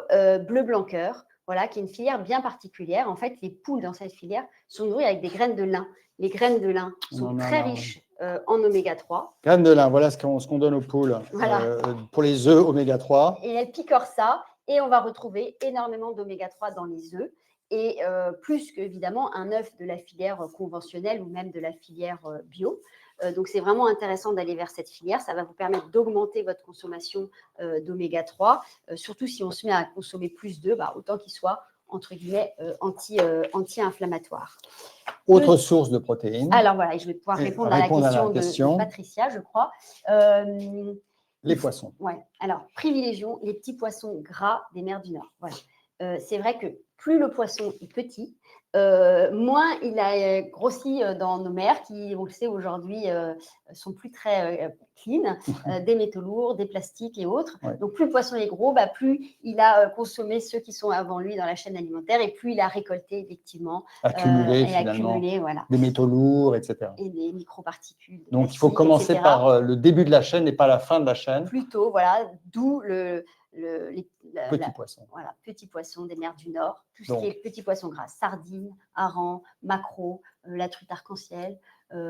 bleu blanc cœur, voilà, qui est une filière bien particulière. En fait, les poules dans cette filière sont nourries avec des graines de lin. Les graines de lin sont très riches en oméga 3. Graines de lin, voilà ce qu'on donne aux poules Voilà. pour les œufs oméga 3. Et elles picorent ça, et on va retrouver énormément d'oméga 3 dans les œufs. Et plus qu'évidemment un œuf de la filière conventionnelle ou même de la filière bio. Donc, c'est vraiment intéressant d'aller vers cette filière. Ça va vous permettre d'augmenter votre consommation d'oméga 3, surtout si on se met à consommer plus d'œufs, autant qu'il soit, entre guillemets, anti-inflammatoire. Autre source de protéines. Alors, voilà, je vais pouvoir répondre à la question de Patricia, je crois. Les poissons. Ouais. Alors, privilégions les petits poissons gras des mers du Nord. Voilà. C'est vrai que plus le poisson est petit, moins il a grossi dans nos mers qui, on le sait aujourd'hui, sont plus très clean, des métaux lourds, des plastiques et autres. Ouais. Donc, plus le poisson est gros, plus il a consommé ceux qui sont avant lui dans la chaîne alimentaire et plus il a récolté effectivement accumulé voilà. des métaux lourds, etc. Et des microparticules. Donc, il faut commencer par le début de la chaîne et pas la fin de la chaîne. Plutôt, voilà, d'où Petit poisson. Voilà, petits poissons des mers du Nord, tout ce qui est petits poissons gras, sardines, harengs, maquereaux, la truite arc-en-ciel,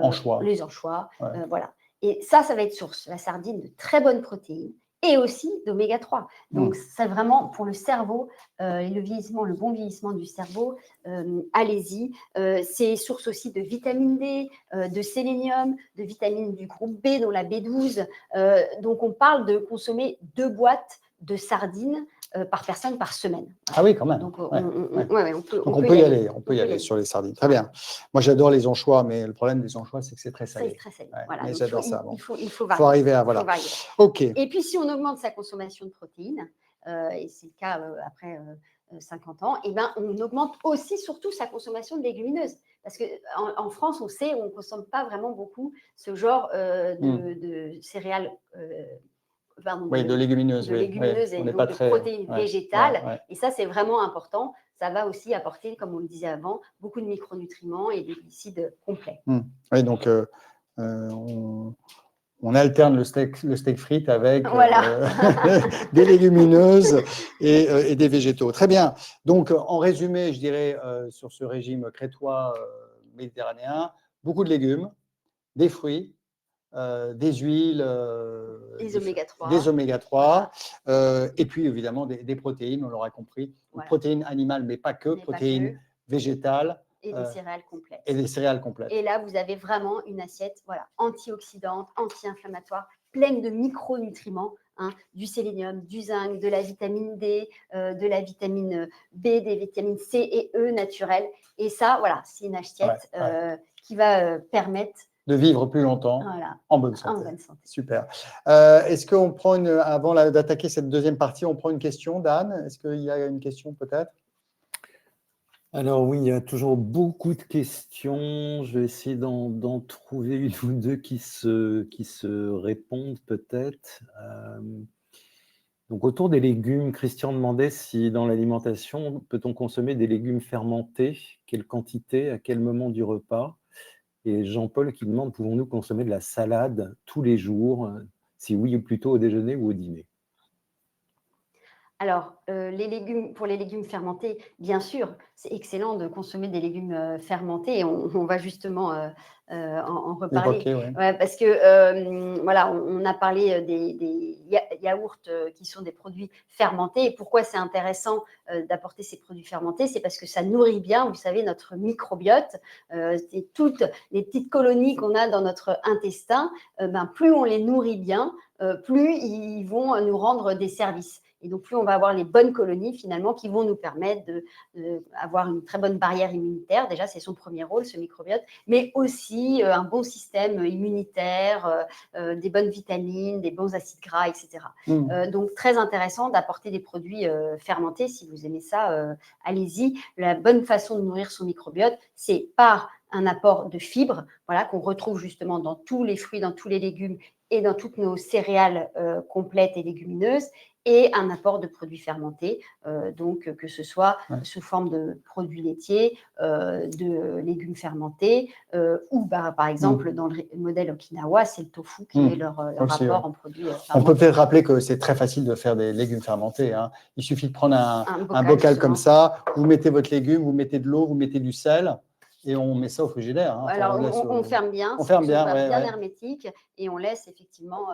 anchois. Les anchois, ouais. Voilà. Et ça va être source, la sardine, de très bonnes protéines et aussi d'oméga 3. Donc, c'est vraiment pour le cerveau et le vieillissement, le bon vieillissement du cerveau, allez-y. C'est source aussi de vitamine D, de sélénium, de vitamines du groupe B, dont la B12. Donc, on parle de consommer 2 boîtes de sardines par personne par semaine. Ah oui, quand même. Donc, on peut y aller. On peut y aller sur les sardines. Très bien. Moi, j'adore les anchois, mais le problème des anchois, c'est que c'est très salé. C'est très salé. Ouais, voilà. mais j'adore ça. Il faut arriver à… Voilà. OK. Et puis, si on augmente sa consommation de protéines, et c'est le cas après 50 ans, on augmente aussi surtout sa consommation de légumineuses. Parce qu'en France, on sait, on ne consomme pas vraiment beaucoup ce genre de céréales. De légumineuses. Et donc de protéines végétales. Et ça, c'est vraiment important. Ça va aussi apporter, comme on le disait avant, beaucoup de micronutriments et des glucides complets. Oui, donc on alterne le steak frites avec des légumineuses et des végétaux. Très bien. Donc, en résumé, je dirais, sur ce régime crétois méditerranéen, beaucoup de légumes, des fruits, des huiles, des oméga 3 et puis évidemment des protéines, on l'aura compris, protéines animales, mais pas que, protéines végétales. Et des céréales complètes. Et là, vous avez vraiment une assiette antioxydante, anti-inflammatoire, pleine de micronutriments, du sélénium, du zinc, de la vitamine D, de la vitamine B, des vitamines C et E naturelles. Et ça, c'est une assiette qui va permettre de vivre plus longtemps en bonne santé. Super. Est-ce qu'on prend avant d'attaquer cette deuxième partie, on prend une question d'Anne? Est-ce qu'il y a une question peut-être? Alors oui, il y a toujours beaucoup de questions. Je vais essayer d'en trouver une ou deux qui se répondent peut-être. Donc autour des légumes, Christian demandait si dans l'alimentation, peut-on consommer des légumes fermentés? Quelle quantité? À quel moment du repas? Et Jean-Paul qui demande, pouvons-nous consommer de la salade tous les jours? Si oui, plutôt au déjeuner ou au dîner? Alors, pour les légumes fermentés, bien sûr, c'est excellent de consommer des légumes fermentés. Et on va justement en reparler. Parce que, on a parlé des yaourts qui sont des produits fermentés. Et pourquoi c'est intéressant d'apporter ces produits fermentés? C'est parce que ça nourrit bien, vous savez, notre microbiote. C'est toutes les petites colonies qu'on a dans notre intestin. Plus on les nourrit bien, plus ils vont nous rendre des services. Et donc, plus on va avoir les bonnes colonies, finalement, qui vont nous permettre d'avoir une très bonne barrière immunitaire. Déjà, c'est son premier rôle, ce microbiote, mais aussi un bon système immunitaire, des bonnes vitamines, des bons acides gras, etc. Donc, très intéressant d'apporter des produits fermentés. Si vous aimez ça, allez-y. La bonne façon de nourrir son microbiote, c'est par un apport de fibres, voilà, qu'on retrouve justement dans tous les fruits, dans tous les légumes et dans toutes nos céréales complètes et légumineuses, et un apport de produits fermentés, donc que ce soit sous forme de produits laitiers, de légumes fermentés, ou par exemple dans le modèle Okinawa, c'est le tofu qui est leur apport en produits fermentés. On peut peut-être rappeler que c'est très facile de faire des légumes fermentés, hein. Il suffit de prendre un bocal comme ça, vous mettez votre légume, vous mettez de l'eau, vous mettez du sel, et on met ça au frigidaire. Hein. Alors, on ferme bien, on ferme bien, bien hermétique, et on laisse effectivement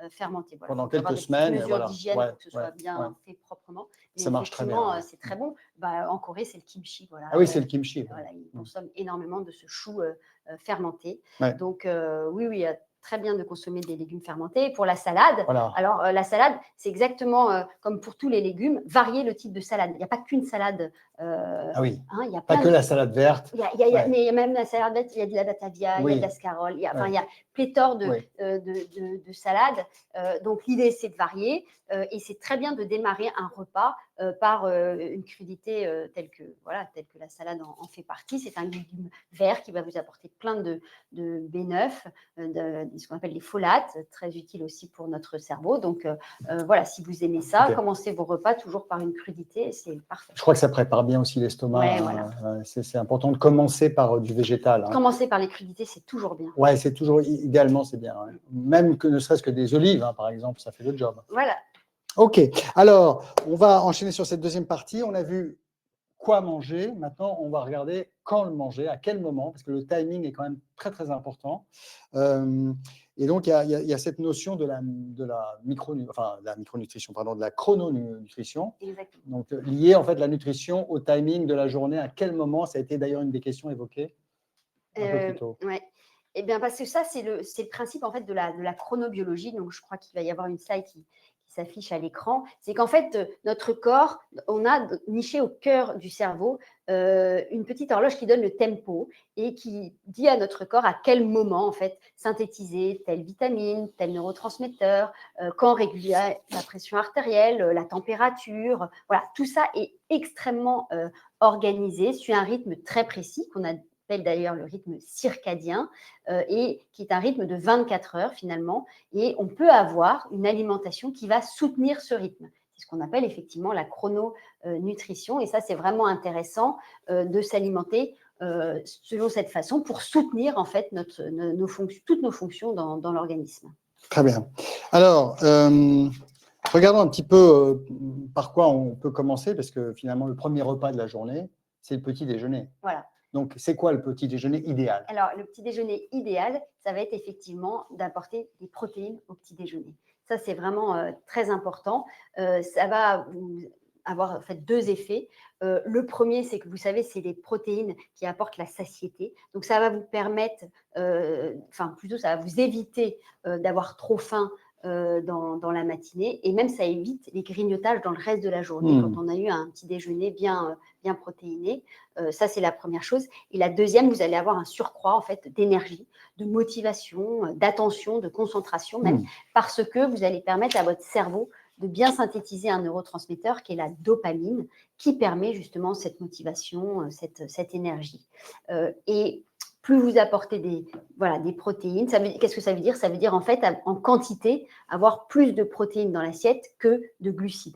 fermenter. Voilà. Pendant quelques semaines. Mesures d'hygiène pour que ce soit bien fait proprement. Mais ça marche très bien. C'est très bon. En Corée, c'est le kimchi. Voilà. Ah oui, c'est le kimchi. Voilà, ils consomment énormément de ce chou fermenté. Ouais. Donc, oui, très bien de consommer des légumes fermentés. Pour la salade, voilà. Alors la salade, c'est exactement comme pour tous les légumes, varier le type de salade. Il n'y a pas qu'une salade. Ah oui, hein, y a pas que la salade verte. Mais il y a même la salade verte, il y a de la batavia, il y a de la scarole, il y a pléthore de salades. Donc l'idée, c'est de varier et c'est très bien de démarrer un repas par une crudité telle que la salade en fait partie. C'est un légume vert qui va vous apporter plein de B9, ce qu'on appelle les folates, très utile aussi pour notre cerveau. Donc voilà, si vous aimez ça, commencez vos repas toujours par une crudité, c'est parfait. Je crois que ça prépare bien aussi l'estomac. Ouais, voilà. C'est important de commencer par du végétal. Hein. Commencer par les crudités, c'est toujours bien. Ouais, c'est toujours, idéalement, c'est bien. Ouais. Même que ne serait-ce que des olives, hein, par exemple, ça fait le job. Voilà. Ok, alors, on va enchaîner sur cette deuxième partie. On a vu quoi manger. Maintenant, on va regarder quand le manger, à quel moment, parce que le timing est quand même très, très important. Et donc, il y a cette notion de la micronutrition, pardon, de la chrononutrition. Exactement. Donc, lier en fait la nutrition au timing de la journée, à quel moment, ça a été d'ailleurs une des questions évoquées un peu plus tôt. Ouais. Eh bien, parce que ça, c'est le principe en fait de la chronobiologie. Donc, je crois qu'il va y avoir une slide qui s'affiche à l'écran. C'est qu'en fait, notre corps, on a niché au cœur du cerveau une petite horloge qui donne le tempo et qui dit à notre corps à quel moment en fait synthétiser telle vitamine, tel neurotransmetteur, quand réguler la pression artérielle, la température. Voilà, tout ça est extrêmement organisé, suit un rythme très précis qu'on appelle d'ailleurs le rythme circadien et qui est un rythme de 24 heures finalement, et on peut avoir une alimentation qui va soutenir ce rythme. C'est ce qu'on appelle effectivement la chrononutrition, et ça c'est vraiment intéressant de s'alimenter selon cette façon pour soutenir en fait toutes nos fonctions dans l'organisme. Très bien. Alors, regardons un petit peu par quoi on peut commencer, parce que finalement le premier repas de la journée, c'est le petit déjeuner. Voilà. Donc, c'est quoi le petit déjeuner idéal? Alors, le petit déjeuner idéal, ça va être effectivement d'apporter des protéines au petit déjeuner. Ça, c'est vraiment très important. Ça va avoir en fait deux effets. Le premier, c'est que vous savez, c'est les protéines qui apportent la satiété. Donc, ça va vous permettre, plutôt, ça va vous éviter d'avoir trop faim dans la matinée, et même ça évite les grignotages dans le reste de la journée quand on a eu un petit déjeuner bien protéiné. Ça, c'est la première chose. Et la deuxième, vous allez avoir un surcroît en fait d'énergie, de motivation, d'attention, de concentration même, parce que vous allez permettre à votre cerveau de bien synthétiser un neurotransmetteur qui est la dopamine, qui permet justement cette motivation, cette énergie. Et plus vous apportez des protéines, qu'est-ce que ça veut dire? Ça veut dire en fait, en quantité, avoir plus de protéines dans l'assiette que de glucides.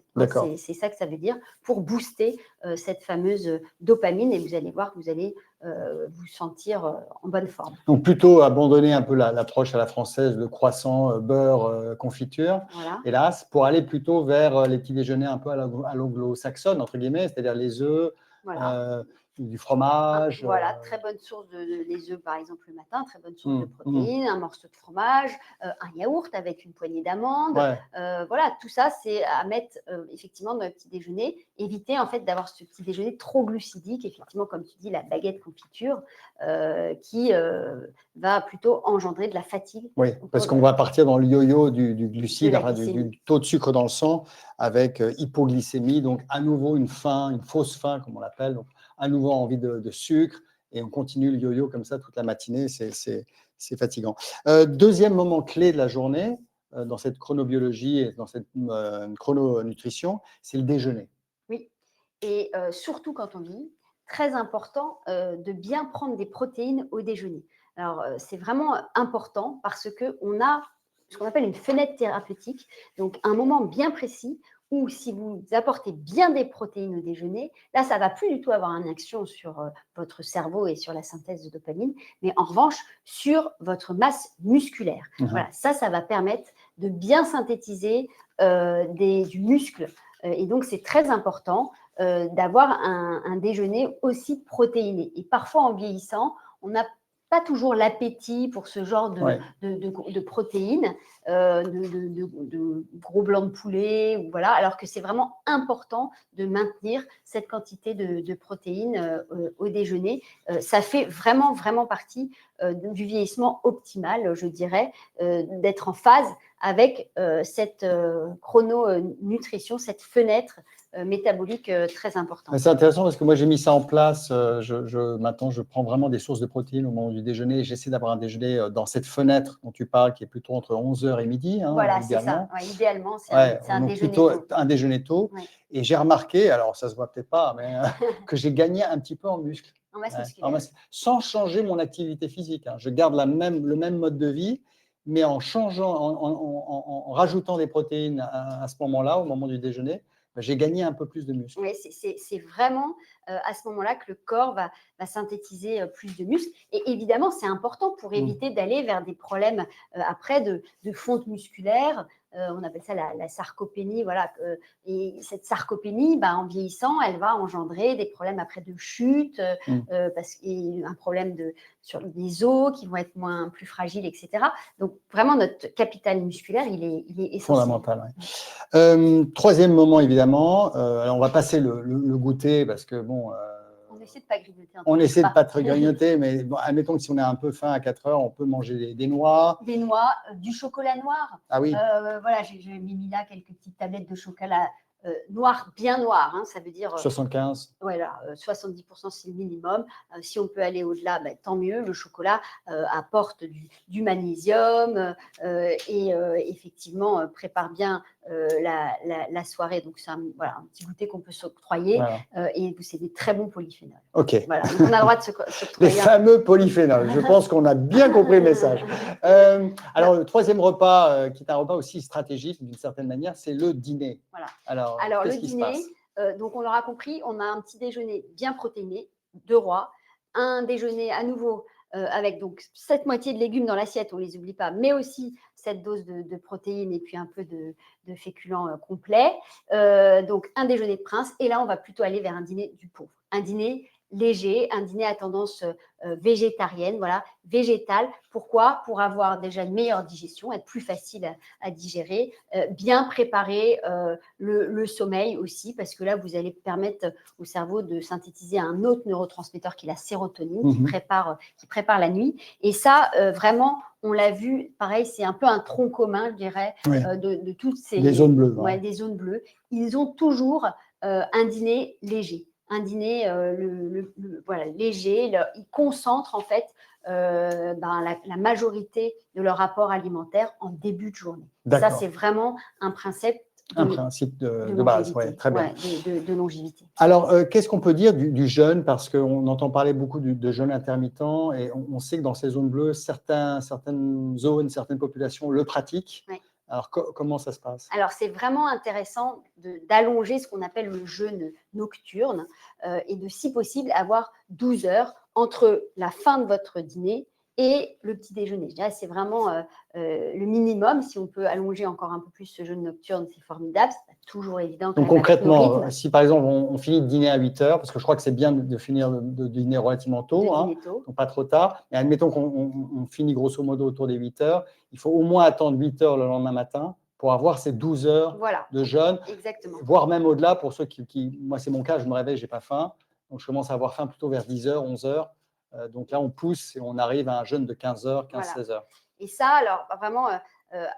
C'est ça que ça veut dire, pour booster cette fameuse dopamine, et vous allez voir que vous allez vous sentir en bonne forme. Donc plutôt abandonner un peu l'approche à la française, le croissant, beurre, confiture, hélas, pour aller plutôt vers les petits déjeuners un peu à l'anglo-saxonne, entre guillemets, c'est-à-dire les œufs, du fromage. Voilà, très bonne source les œufs, par exemple, le matin, très bonne source de Mmh, protéines, un morceau de fromage, un yaourt avec une poignée d'amandes. Ouais. Voilà, tout ça, c'est à mettre effectivement dans le petit déjeuner. Éviter en fait d'avoir ce petit déjeuner trop glucidique, effectivement, comme tu dis, la baguette confiture, qui va plutôt engendrer de la fatigue. Oui, parce qu'on va partir dans le yo-yo du glucide, la enfin, du taux de sucre dans le sang, avec hypoglycémie, donc à nouveau une fausse faim, comme on l'appelle, donc à nouveau envie de sucre, et on continue le yo-yo comme ça toute la matinée, c'est fatigant. Deuxième moment clé de la journée, dans cette chronobiologie et dans cette chrononutrition, c'est le déjeuner. Oui, et surtout quand on vieillit, très important de bien prendre des protéines au déjeuner. Alors, c'est vraiment important parce qu'on a ce qu'on appelle une fenêtre thérapeutique, donc un moment bien précis où si vous apportez bien des protéines au déjeuner, là, ça ne va plus du tout avoir une action sur votre cerveau et sur la synthèse de dopamine, mais en revanche, sur votre masse musculaire. Voilà, ça va permettre de bien synthétiser du muscle. Et donc, c'est très important d'avoir un déjeuner aussi protéiné. Et parfois, en vieillissant, on n'a pas toujours l'appétit pour ce genre de protéines, de gros blancs de poulet, ou voilà, alors que c'est vraiment important de maintenir cette quantité de protéines au déjeuner. Ça fait vraiment, vraiment partie du vieillissement optimal, je dirais, d'être en phase avec cette chrononutrition, cette fenêtre métabolique très importante. C'est intéressant parce que moi, j'ai mis ça en place. Maintenant, je prends vraiment des sources de protéines au moment du déjeuner. J'essaie d'avoir un déjeuner dans cette fenêtre dont tu parles, qui est plutôt entre 11h et midi. Voilà, c'est ça. Ouais, idéalement, c'est un déjeuner plutôt tôt. Un déjeuner tôt. Ouais. Et j'ai remarqué, alors ça ne se voit peut-être pas, mais que j'ai gagné un petit peu en muscle. En masse musculaire. Sans changer mon activité physique. Je garde le même mode de vie, mais en changeant, en rajoutant des protéines à ce moment-là, au moment du déjeuner, j'ai gagné un peu plus de muscles. Oui, c'est vraiment à ce moment-là que le corps va synthétiser plus de muscles. Et évidemment, c'est important pour éviter d'aller vers des problèmes après de fonte musculaire. On appelle ça la sarcopénie. Voilà. Et cette sarcopénie, en vieillissant, elle va engendrer des problèmes après de chute, parce qu'il y a un problème sur les os qui vont être plus fragiles, etc. Donc, vraiment, notre capital musculaire, il est essentiel. Fondamental, ouais. Troisième moment, évidemment. Alors, on va passer le goûter parce que, bon… on essaie de ne pas grignoter. On essaie de ne pas trop grignoter, mais bon, admettons que si on a un peu faim à 4 heures, on peut manger des noix. Des noix, du chocolat noir. Ah oui. Voilà, j'ai mis là quelques petites tablettes de chocolat noir, bien noir, ça veut dire… 75. Voilà, 70% c'est le minimum. Si on peut aller au-delà, tant mieux. Le chocolat apporte du magnésium et effectivement prépare bien la soirée. Donc, c'est un petit goûter qu'on peut s'octroyer et c'est des très bons polyphénols. OK. Voilà, donc on a le droit de s'octroyer. Les fameux polyphénols. Je pense qu'on a bien compris le message. Alors, le troisième repas, qui est un repas aussi stratégique d'une certaine manière, c'est le dîner. Voilà. Alors le dîner, donc on l'aura compris, on a un petit déjeuner bien protéiné, 2 rois, un déjeuner à nouveau avec donc cette moitié de légumes dans l'assiette, on ne les oublie pas, mais aussi cette dose de protéines et puis un peu de féculents complets. Donc un déjeuner de prince, et là on va plutôt aller vers un dîner du pauvre, un dîner léger, un dîner à tendance végétarienne, voilà, végétale. Pourquoi ? Pour avoir déjà une meilleure digestion, être plus facile à digérer, bien préparer le sommeil aussi, parce que là, vous allez permettre au cerveau de synthétiser un autre neurotransmetteur qui est la sérotonine, qui prépare la nuit. Et ça, vraiment, on l'a vu, pareil, c'est un peu un tronc commun, je dirais, de toutes ces… Des zones bleues. Ouais, des zones bleues. Ils ont toujours un dîner léger. Un dîner léger, ils concentrent en fait la majorité de leur apport alimentaire en début de journée. Ça, c'est vraiment un principe de base, très bien. De longévité. Alors, qu'est-ce qu'on peut dire du jeûne ? Parce qu'on entend parler beaucoup de jeûne intermittent et on sait que dans ces zones bleues, certaines zones, certaines populations le pratiquent. Oui. Alors, comment ça se passe ? Alors, c'est vraiment intéressant d'allonger ce qu'on appelle le jeûne nocturne et de, si possible, avoir 12 heures entre la fin de votre dîner et le petit déjeuner. Je dirais c'est vraiment le minimum. Si on peut allonger encore un peu plus ce jeûne nocturne, c'est formidable. C'est pas toujours évident. Donc concrètement, si par exemple on finit de dîner à 8 heures, parce que je crois que c'est bien de finir de dîner relativement tôt, donc pas trop tard, mais admettons qu'on finit grosso modo autour des 8 heures, il faut au moins attendre 8 heures le lendemain matin pour avoir ces 12 heures de jeûne, voire même au-delà pour ceux moi c'est mon cas, je me réveille, je n'ai pas faim, donc je commence à avoir faim plutôt vers 10 heures, 11 heures, donc là on pousse et on arrive à un jeûne de 15 heures, 15-16 heures. Et ça, alors vraiment,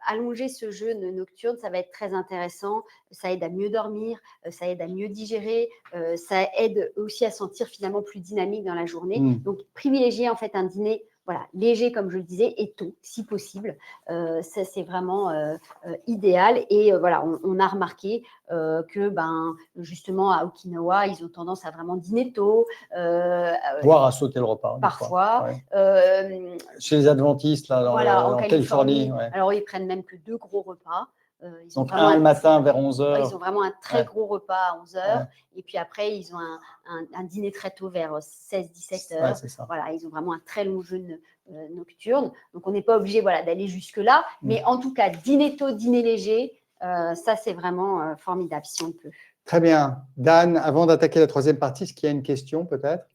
allonger ce jeûne nocturne, ça va être très intéressant. Ça aide à mieux dormir, ça aide à mieux digérer, ça aide aussi à sentir finalement plus dynamique dans la journée. Donc, privilégier en fait un dîner léger, comme je le disais, et tôt, si possible. Ça, c'est vraiment idéal. Et on a remarqué que, justement, à Okinawa, ils ont tendance à vraiment dîner tôt. Voire à sauter le repas. Parfois. Chez les adventistes, là, en Californie. Alors, ils prennent même que 2 gros repas. Donc, un le matin vers 11 heures. Ils ont vraiment un très gros repas à 11 heures. Et puis après, ils ont un dîner très tôt vers 16-17 heures. Ils ont vraiment un très long jeûne nocturne. Donc, on n'est pas obligé d'aller jusque-là. Mais en tout cas, dîner tôt, dîner léger, ça, c'est vraiment formidable si on peut. Très bien. Dan, avant d'attaquer la troisième partie, est-ce qu'il y a une question peut-être ?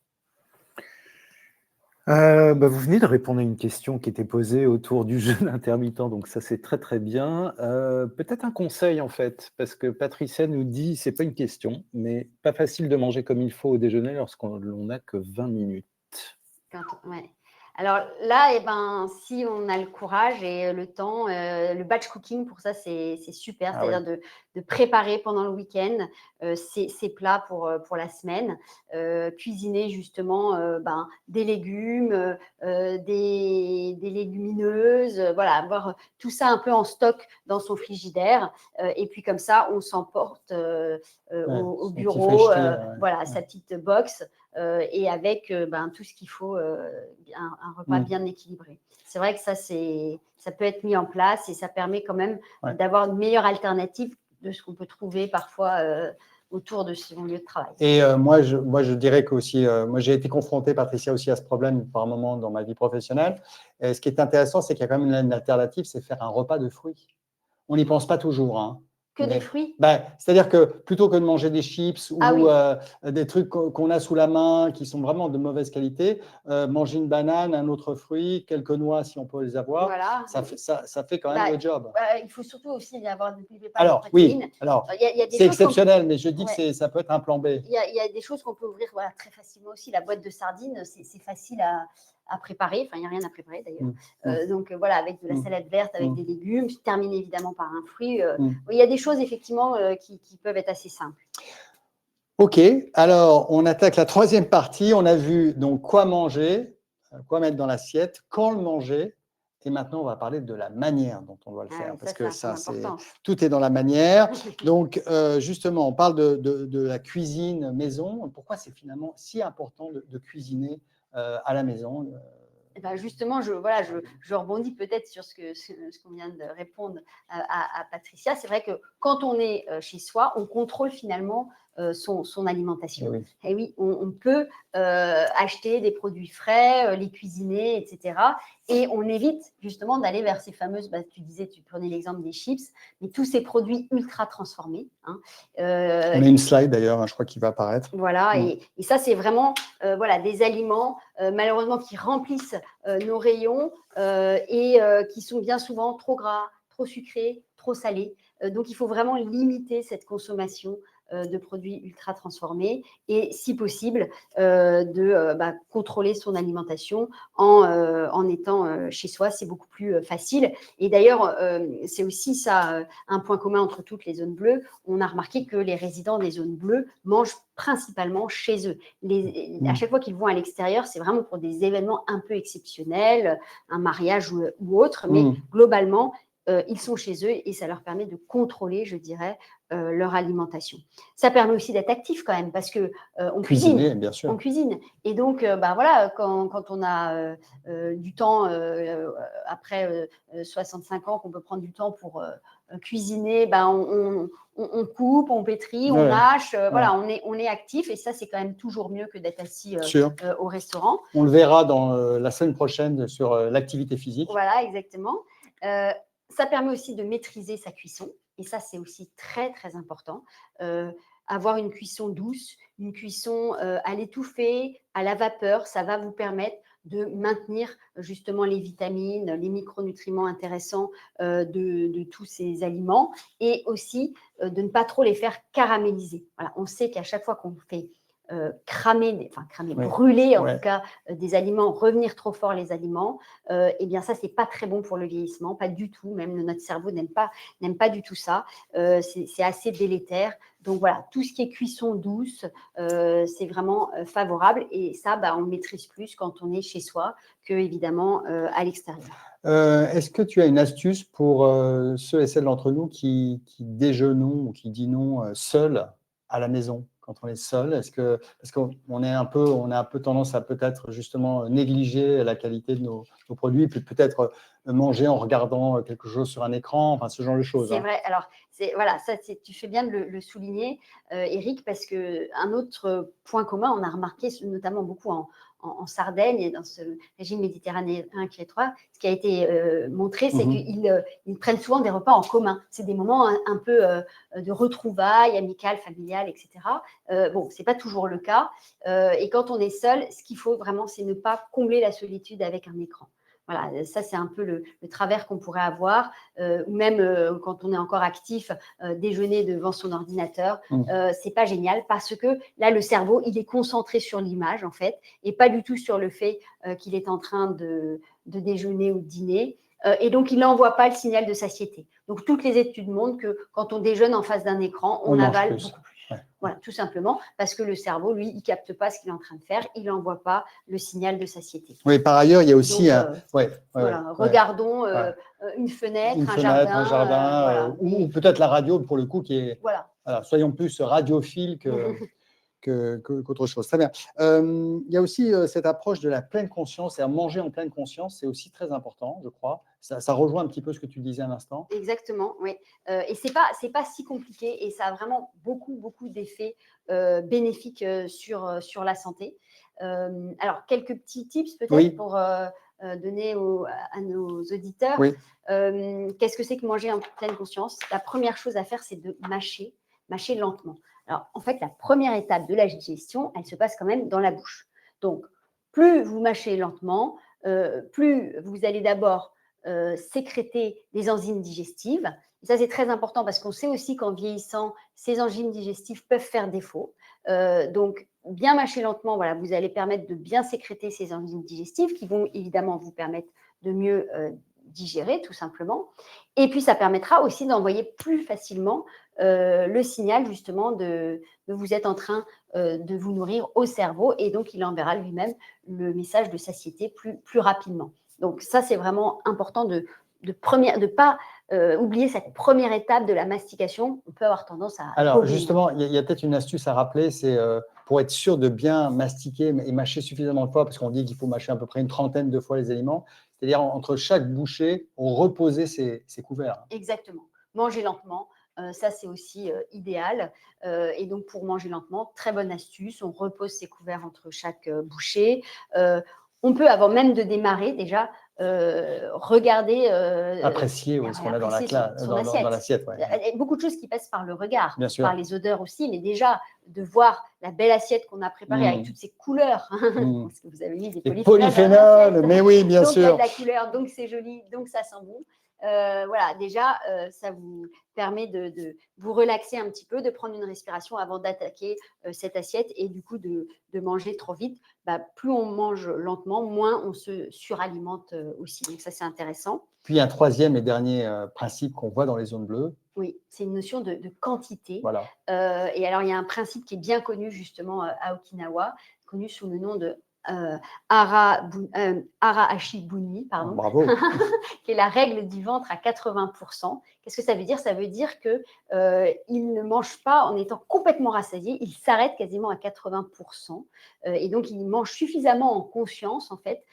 Vous venez de répondre à une question qui était posée autour du jeûne intermittent, donc ça c'est très très bien. Peut-être un conseil en fait, parce que Patricia nous dit, c'est pas une question, mais pas facile de manger comme il faut au déjeuner lorsqu'on n'a que 20 minutes. Alors là, si on a le courage et le temps, le batch cooking, pour ça, c'est super. C'est-à-dire de préparer pendant le week-end ces plats pour la semaine. Cuisiner justement des légumes, des légumineuses, avoir tout ça un peu en stock dans son frigidaire. Et puis comme ça, on s'emporte au bureau, sa petite box. Et avec tout ce qu'il faut, un repas bien équilibré. C'est vrai que ça peut être mis en place et ça permet quand même d'avoir une meilleure alternative de ce qu'on peut trouver parfois autour de son lieu de travail. Et moi, je dirais que aussi, moi j'ai été confronté, Patricia, aussi à ce problème par un moment dans ma vie professionnelle. Et ce qui est intéressant, c'est qu'il y a quand même une alternative, c'est faire un repas de fruits. On n'y pense pas toujours, des fruits. C'est-à-dire que plutôt que de manger des chips ou des trucs qu'on a sous la main qui sont vraiment de mauvaise qualité, manger une banane, un autre fruit, quelques noix si on peut les avoir, ça fait quand même le job. Il faut surtout aussi avoir des protéines. C'est exceptionnel, mais je dis que ça peut être un plan B. Il y a des choses qu'on peut ouvrir très facilement aussi. La boîte de sardines, c'est facile à préparer. Enfin, il n'y a rien à préparer d'ailleurs. Donc, avec de la salade verte, avec des légumes, terminé évidemment par un fruit. Il y a des choses effectivement qui peuvent être assez simples. Ok, alors on attaque la troisième partie. On a vu donc quoi manger, quoi mettre dans l'assiette, quand le manger. Et maintenant, on va parler de la manière dont on doit le faire. Parce que tout est dans la manière. Donc, justement, on parle de la cuisine maison. Pourquoi c'est finalement si important de cuisiner à la maison? Justement, je rebondis peut-être sur ce qu'on vient de répondre à Patricia. C'est vrai que quand on est chez soi, on contrôle finalement son alimentation. Et oui, on peut acheter des produits frais, les cuisiner, etc. Et on évite justement d'aller vers ces fameuses, tu prenais l'exemple des chips, mais tous ces produits ultra transformés. On a une slide d'ailleurs, je crois qu'il va apparaître. Et ça c'est vraiment des aliments malheureusement qui remplissent nos rayons et qui sont bien souvent trop gras, trop sucrés, trop salés. Donc il faut vraiment limiter cette consommation de produits ultra transformés et si possible de contrôler son alimentation en étant chez soi, c'est beaucoup plus facile. Et d'ailleurs, c'est aussi ça un point commun entre toutes les zones bleues. On a remarqué que les résidents des zones bleues mangent principalement chez eux. À chaque fois qu'ils vont à l'extérieur, c'est vraiment pour des événements un peu exceptionnels, un mariage ou autre, mais globalement, ils sont chez eux et ça leur permet de contrôler, je dirais, leur alimentation. Ça permet aussi d'être actif quand même parce que on cuisine, bien sûr. On cuisine. Et donc, quand on a du temps après 65 ans, qu'on peut prendre du temps pour cuisiner, on coupe, on pétrit, on Ouais. mâche, Ouais. voilà, on est actif et ça, c'est quand même toujours mieux que d'être assis Sûr. au restaurant. On le verra dans la semaine prochaine sur l'activité physique. Voilà, exactement. Ça permet aussi de maîtriser sa cuisson et ça, c'est aussi très, très important. Avoir une cuisson douce, une cuisson à l'étouffée, à la vapeur, ça va vous permettre de maintenir justement les vitamines, les micronutriments intéressants de tous ces aliments et aussi de ne pas trop les faire caraméliser. Voilà, on sait qu'à chaque fois qu'on fait Ouais. brûler en Ouais. tout cas des aliments, revenir trop fort les aliments, eh bien ça, c'est pas très bon pour le vieillissement, pas du tout, même notre cerveau n'aime pas du tout ça, c'est assez délétère. Donc voilà, tout ce qui est cuisson douce, c'est vraiment favorable et ça, on le maîtrise plus quand on est chez soi que évidemment à l'extérieur. Est-ce que tu as une astuce pour ceux et celles d'entre nous qui déjeunons ou qui dînons seuls à la maison, quand on est seul? Parce qu'on est un peu tendance à peut-être justement négliger la qualité de nos produits, puis peut-être manger en regardant quelque chose sur un écran, enfin ce genre de choses. C'est vrai. Alors, voilà, ça, tu fais bien de le souligner, Eric, parce qu'un autre point commun, on a remarqué notamment beaucoup en Sardaigne et dans ce régime méditerranéen qui est étroit, ce qui a été montré, c'est qu'ils prennent souvent des repas en commun. C'est des moments un peu de retrouvailles amicales, familiales, etc. Bon, ce n'est pas toujours le cas. Et quand on est seul, ce qu'il faut vraiment, c'est ne pas combler la solitude avec un écran. Voilà, ça, c'est un peu le travers qu'on pourrait avoir, ou même quand on est encore actif, déjeuner devant son ordinateur, c'est pas génial parce que là, le cerveau, il est concentré sur l'image, en fait, et pas du tout sur le fait qu'il est en train de déjeuner ou de dîner. Et donc, il n'envoie pas le signal de satiété. Donc, toutes les études montrent que quand on déjeune en face d'un écran, on avale beaucoup plus. Ouais. Voilà, tout simplement parce que le cerveau, lui, il ne capte pas ce qu'il est en train de faire, il n'envoie pas le signal de satiété. Oui, par ailleurs, il y a aussi regardons une fenêtre, un jardin, voilà, ou peut-être la radio pour le coup qui est. Voilà. Soyons plus radiophiles qu'autre chose. Très bien. Il y a aussi cette approche de la pleine conscience, c'est-à-dire manger en pleine conscience, c'est aussi très important, je crois. Ça rejoint un petit peu ce que tu disais à l'instant. Exactement, oui. Et c'est pas si compliqué et ça a vraiment beaucoup d'effets bénéfiques sur la santé. Alors, quelques petits tips peut-être pour donner à nos auditeurs. Oui. Qu'est-ce que c'est que manger en pleine conscience? La première chose à faire, c'est de mâcher lentement. Alors, en fait, la première étape de la digestion, elle se passe quand même dans la bouche. Donc, plus vous mâchez lentement, plus vous allez d'abord sécréter des enzymes digestives. Et ça, c'est très important parce qu'on sait aussi qu'en vieillissant, ces enzymes digestives peuvent faire défaut. Donc, bien mâcher lentement, voilà, vous allez permettre de bien sécréter ces enzymes digestives qui vont évidemment vous permettre de mieux digérer, tout simplement. Et puis, ça permettra aussi d'envoyer plus facilement le signal, justement, de vous êtes en train de vous nourrir au cerveau et donc, il enverra lui-même le message de satiété plus rapidement. Donc, ça, c'est vraiment important de ne pas oublier cette première étape de la mastication. On peut avoir tendance à… Alors, justement, il y a peut-être une astuce à rappeler, c'est pour être sûr de bien mastiquer et mâcher suffisamment de fois, parce qu'on dit qu'il faut mâcher à peu près une trentaine de fois les aliments, c'est-à-dire entre chaque bouchée, on reposait ses couverts. Exactement. Manger lentement. Ça, c'est aussi idéal. Et donc, pour manger lentement, très bonne astuce. On repose ses couverts entre chaque bouchée. On peut, avant même de démarrer, déjà, regarder… apprécier ce qu'on a dans l'assiette. Ouais. Il y a beaucoup de choses qui passent par le regard, bien sûr, par les odeurs aussi, mais déjà, de voir la belle assiette qu'on a préparée avec toutes ces couleurs, parce que vous avez mis des polyphénols, mais oui, bien sûr. Donc, il y a de la couleur, donc c'est joli, donc ça sent bon. Voilà, déjà, ça vous permet de vous relaxer un petit peu, de prendre une respiration avant d'attaquer cette assiette et du coup de manger trop vite. Plus on mange lentement, moins on se suralimente aussi. Donc ça, c'est intéressant. Puis un troisième et dernier principe qu'on voit dans les zones bleues. Oui, c'est une notion de quantité. Voilà. Et alors, il y a un principe qui est bien connu justement à Okinawa, connu sous le nom de Ara-Ashibuni, pardon, bravo. qui est la règle du ventre à 80%. Qu'est-ce que ça veut dire? Ça veut dire qu'il ne mange pas en étant complètement rassasié, il s'arrête quasiment à 80%. Et donc, il mange suffisamment en conscience, en fait,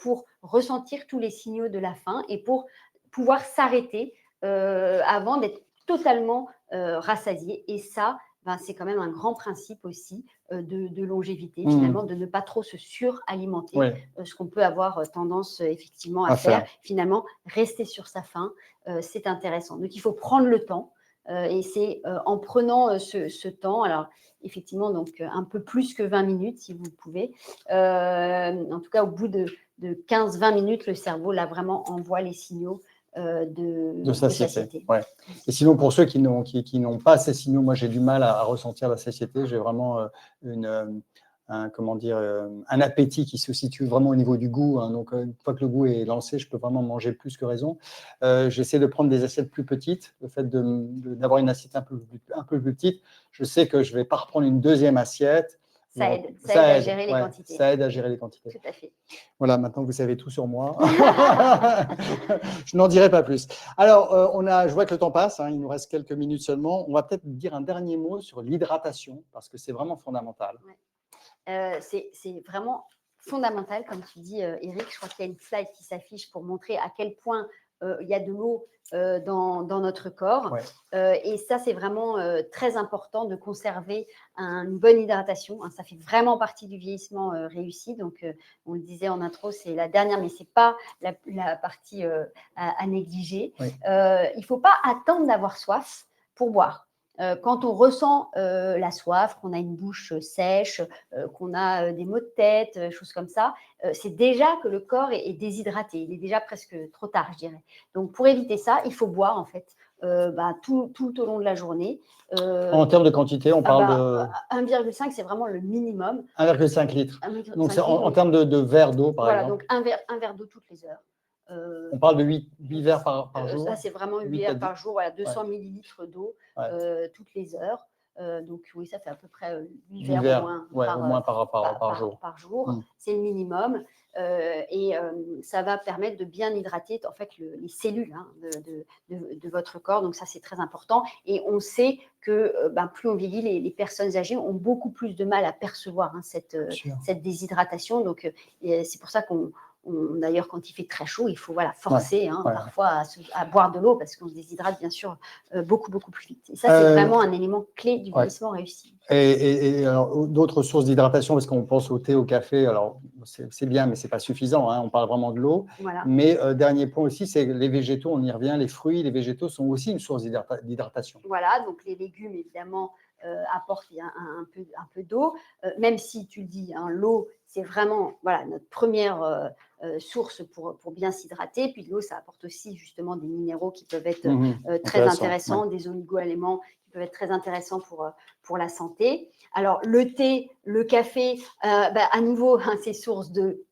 pour ressentir tous les signaux de la faim et pour pouvoir s'arrêter avant d'être totalement rassasié. Et ça, c'est quand même un grand principe aussi de longévité, finalement, de ne pas trop se suralimenter, ce qu'on peut avoir tendance effectivement à faire. Finalement, rester sur sa faim, c'est intéressant. Donc, il faut prendre le temps. Et c'est en prenant ce temps, alors effectivement, donc un peu plus que 20 minutes si vous pouvez. En tout cas, au bout de 15-20 minutes, le cerveau, là, vraiment envoie les signaux de satiété. Ouais. Et sinon, pour ceux qui n'ont pas ces signaux, moi j'ai du mal à ressentir la satiété. J'ai vraiment un appétit qui se situe vraiment au niveau du goût. Hein. Donc, une fois que le goût est lancé, je peux vraiment manger plus que raison. J'essaie de prendre des assiettes plus petites. Le fait d'avoir une assiette un peu plus petite, je sais que je ne vais pas reprendre une deuxième assiette. Ça aide à gérer les quantités. Ça aide à gérer les quantités. Tout à fait. Voilà, maintenant vous savez tout sur moi. Je n'en dirai pas plus. Alors, je vois que le temps passe, hein, il nous reste quelques minutes seulement. On va peut-être dire un dernier mot sur l'hydratation, parce que c'est vraiment fondamental. Ouais. C'est vraiment fondamental, comme tu dis, Eric. Je crois qu'il y a une slide qui s'affiche pour montrer à quel point il y a de l'eau dans notre corps. Ouais. Et ça, c'est vraiment très important de conserver une bonne hydratation. Hein, ça fait vraiment partie du vieillissement réussi. Donc, on le disait en intro, c'est la dernière, mais ce n'est pas la partie à négliger. Oui. Il ne faut pas attendre d'avoir soif pour boire. Quand on ressent la soif, qu'on a une bouche sèche, qu'on a des maux de tête, choses comme ça, c'est déjà que le corps est déshydraté. Il est déjà presque trop tard, je dirais. Donc, pour éviter ça, il faut boire, en fait, tout au long de la journée. En termes de quantité, on parle de… 1,5, c'est vraiment le minimum. 1,5 litres. Donc, c'est en termes de verre d'eau, par exemple. Voilà, donc un verre d'eau toutes les heures. On parle de 8 verres par jour. Ça, c'est vraiment 8 verres par jour, voilà, 200 millilitres d'eau toutes les heures. Donc, oui, ça fait à peu près 8 verres au moins par jour. Par jour. C'est le minimum. Et ça va permettre de bien hydrater en fait, les cellules de votre corps. Donc, ça, c'est très important. Et on sait que plus on vieillit, les personnes âgées ont beaucoup plus de mal à percevoir cette déshydratation. Donc, c'est pour ça qu'on… D'ailleurs, quand il fait très chaud, il faut forcer parfois à boire de l'eau parce qu'on se déshydrate bien sûr beaucoup plus vite. Et ça, c'est vraiment un élément clé du vieillissement réussi. Et alors, d'autres sources d'hydratation, parce qu'on pense au thé, au café, alors c'est bien, mais ce n'est pas suffisant. Hein, on parle vraiment de l'eau. Voilà. Mais dernier point aussi, c'est les végétaux, on y revient, les fruits, les végétaux sont aussi une source d'hydratation. Voilà, donc les légumes, évidemment, apportent un peu d'eau. Même si tu le dis, hein, l'eau, c'est vraiment notre première source pour bien s'hydrater. Puis l'eau, ça apporte aussi justement des minéraux qui peuvent être très intéressants, des oligo-éléments qui peuvent être très intéressants pour la santé. Alors, le thé, le café, à nouveau, c'est source de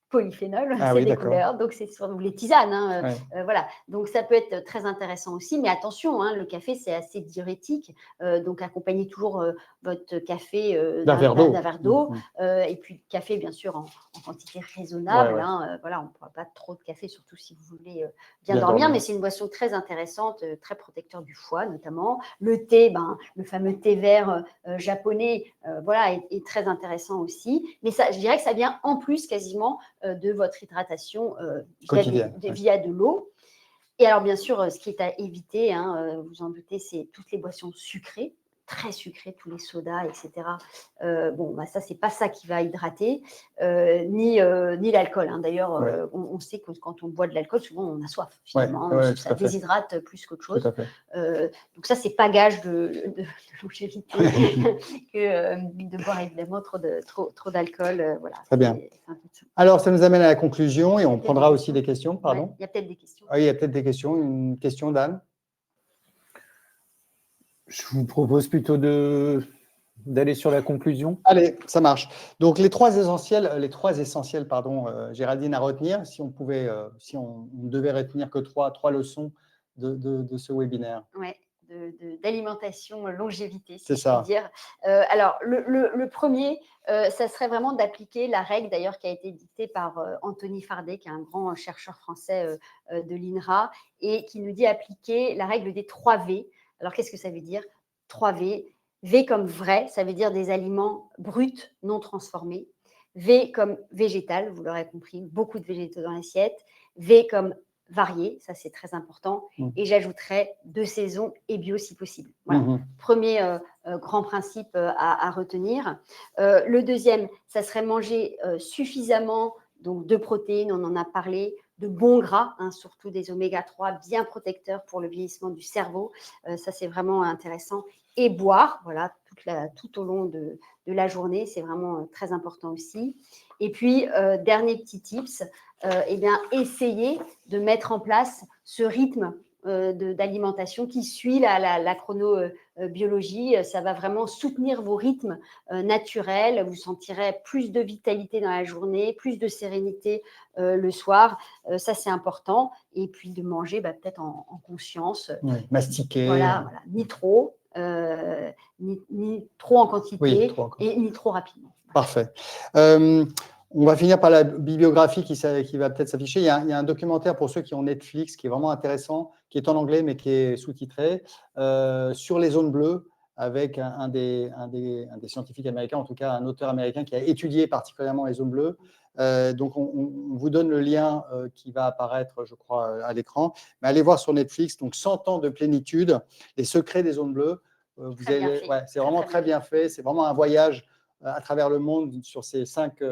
polyphénol, c'est des couleurs, donc c'est sur les tisanes. Voilà. Donc, ça peut être très intéressant aussi. Mais attention, le café, c'est assez diurétique. Donc, accompagnez toujours votre café d'un verre d'eau. Et puis, le café, bien sûr, en quantité raisonnable. Voilà, on ne prend pas trop de café, surtout si vous voulez bien dormir. Mais c'est une boisson très intéressante, très protecteur du foie, notamment. Le thé, le fameux thé vert japonais, est très intéressant aussi. Mais ça, je dirais que ça vient en plus quasiment de votre hydratation via de l'eau. Et alors, bien sûr, ce qui est à éviter, vous en doutez, c'est toutes les boissons sucrées, très sucrées, tous les sodas, etc. Ça, c'est pas ça qui va hydrater, ni l'alcool. Hein. D'ailleurs, on sait que quand on boit de l'alcool, souvent, on a soif, finalement. Ça déshydrate plus qu'autre chose. Donc ça, c'est pas gage de longévité que de boire, évidemment, trop d'alcool. Voilà. Très bien. Alors, ça nous amène à la conclusion et on prendra aussi des questions. Pardon. Il y a peut-être des questions. Oui, il y a peut-être des questions. Une question d'Anne. Je vous propose plutôt d'aller sur la conclusion. Allez, ça marche. Donc, les trois essentiels, Géraldine, à retenir, si on devait retenir que trois leçons de ce webinaire. Oui, d'alimentation, longévité, si je puis dire. Alors, le premier, ça serait vraiment d'appliquer la règle, d'ailleurs, qui a été dictée par Anthony Fardet, qui est un grand chercheur français de l'INRA, et qui nous dit appliquer la règle des 3 V. Alors, qu'est-ce que ça veut dire 3 V. V comme vrai, ça veut dire des aliments bruts, non transformés. V comme végétal, vous l'aurez compris, beaucoup de végétaux dans l'assiette. V comme variés, ça c'est très important, et j'ajouterais de saison et bio si possible. Voilà. Premier grand principe à retenir. Le deuxième, ça serait manger suffisamment donc de protéines, on en a parlé, de bons gras, hein, surtout des oméga 3 bien protecteurs pour le vieillissement du cerveau. Ça, c'est vraiment intéressant. Et boire, voilà, tout au long de la journée, c'est vraiment très important aussi. Et puis, dernier petit tips, eh bien, essayez de mettre en place ce rythme d'alimentation qui suit la chronobiologie. Ça va vraiment soutenir vos rythmes naturels. Vous sentirez plus de vitalité dans la journée, plus de sérénité le soir. Ça, c'est important. Et puis, de manger peut-être en conscience. Mastiquer. Voilà, ni trop. Ni trop en quantité et ni trop rapidement. Parfait. On va finir par la bibliographie qui va peut-être s'afficher. Il y a un documentaire pour ceux qui ont Netflix qui est vraiment intéressant, qui est en anglais mais qui est sous-titré, sur les zones bleues, avec un des scientifiques américains, en tout cas un auteur américain qui a étudié particulièrement les zones bleues. Donc, on vous donne le lien qui va apparaître, je crois, à l'écran. Mais allez voir sur Netflix, donc 100 ans de plénitude, les secrets des zones bleues. C'est vraiment très bien fait. C'est vraiment un voyage à travers le monde sur ces cinq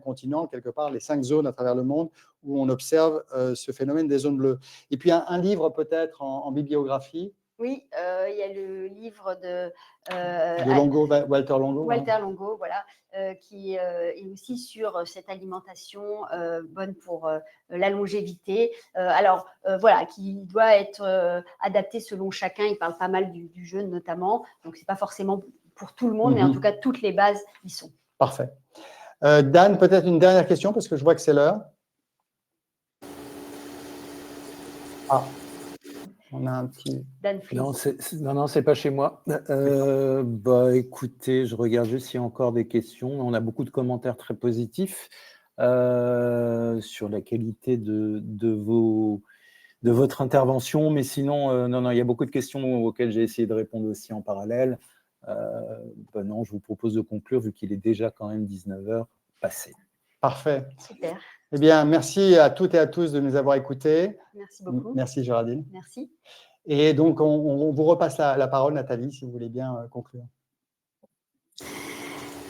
continents, quelque part, les 5 zones à travers le monde où on observe ce phénomène des zones bleues. Et puis, un livre peut-être en bibliographie. Oui, il y a le livre de Longo, Walter Longo. Walter Longo, voilà, qui est aussi sur cette alimentation bonne pour la longévité. Alors, voilà, qui doit être adapté selon chacun. Il parle pas mal du jeûne notamment, donc c'est pas forcément pour tout le monde, mais en tout cas, toutes les bases y sont. Parfait. Dan, peut-être une dernière question, parce que je vois que c'est l'heure. On a un petit… Non, c'est pas chez moi. Écoutez, je regarde juste s'il y a encore des questions. On a beaucoup de commentaires très positifs sur la qualité de votre intervention. Mais sinon, non, il y a beaucoup de questions auxquelles j'ai essayé de répondre aussi en parallèle. Non, je vous propose de conclure vu qu'il est déjà quand même 19h passé. Parfait. Super. Eh bien, merci à toutes et à tous de nous avoir écoutés. Merci beaucoup. Merci Géraldine. Merci. Et donc, on vous repasse la parole, Nathalie, si vous voulez bien conclure.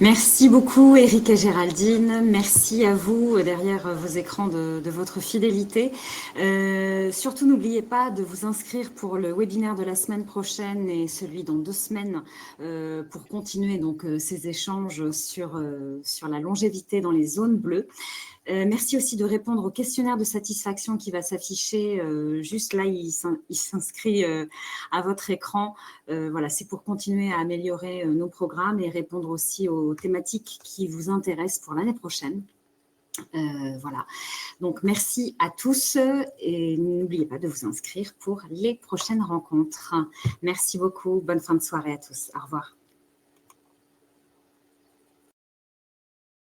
Merci beaucoup Eric et Géraldine, merci à vous derrière vos écrans de votre fidélité. Surtout n'oubliez pas de vous inscrire pour le webinaire de la semaine prochaine et celui dans 2 semaines pour continuer donc ces échanges sur la longévité dans les zones bleues. Merci aussi de répondre au questionnaire de satisfaction qui va s'afficher juste là, il s'inscrit à votre écran. Voilà, c'est pour continuer à améliorer nos programmes et répondre aussi aux thématiques qui vous intéressent pour l'année prochaine. Voilà, donc merci à tous et n'oubliez pas de vous inscrire pour les prochaines rencontres. Merci beaucoup, bonne fin de soirée à tous, au revoir.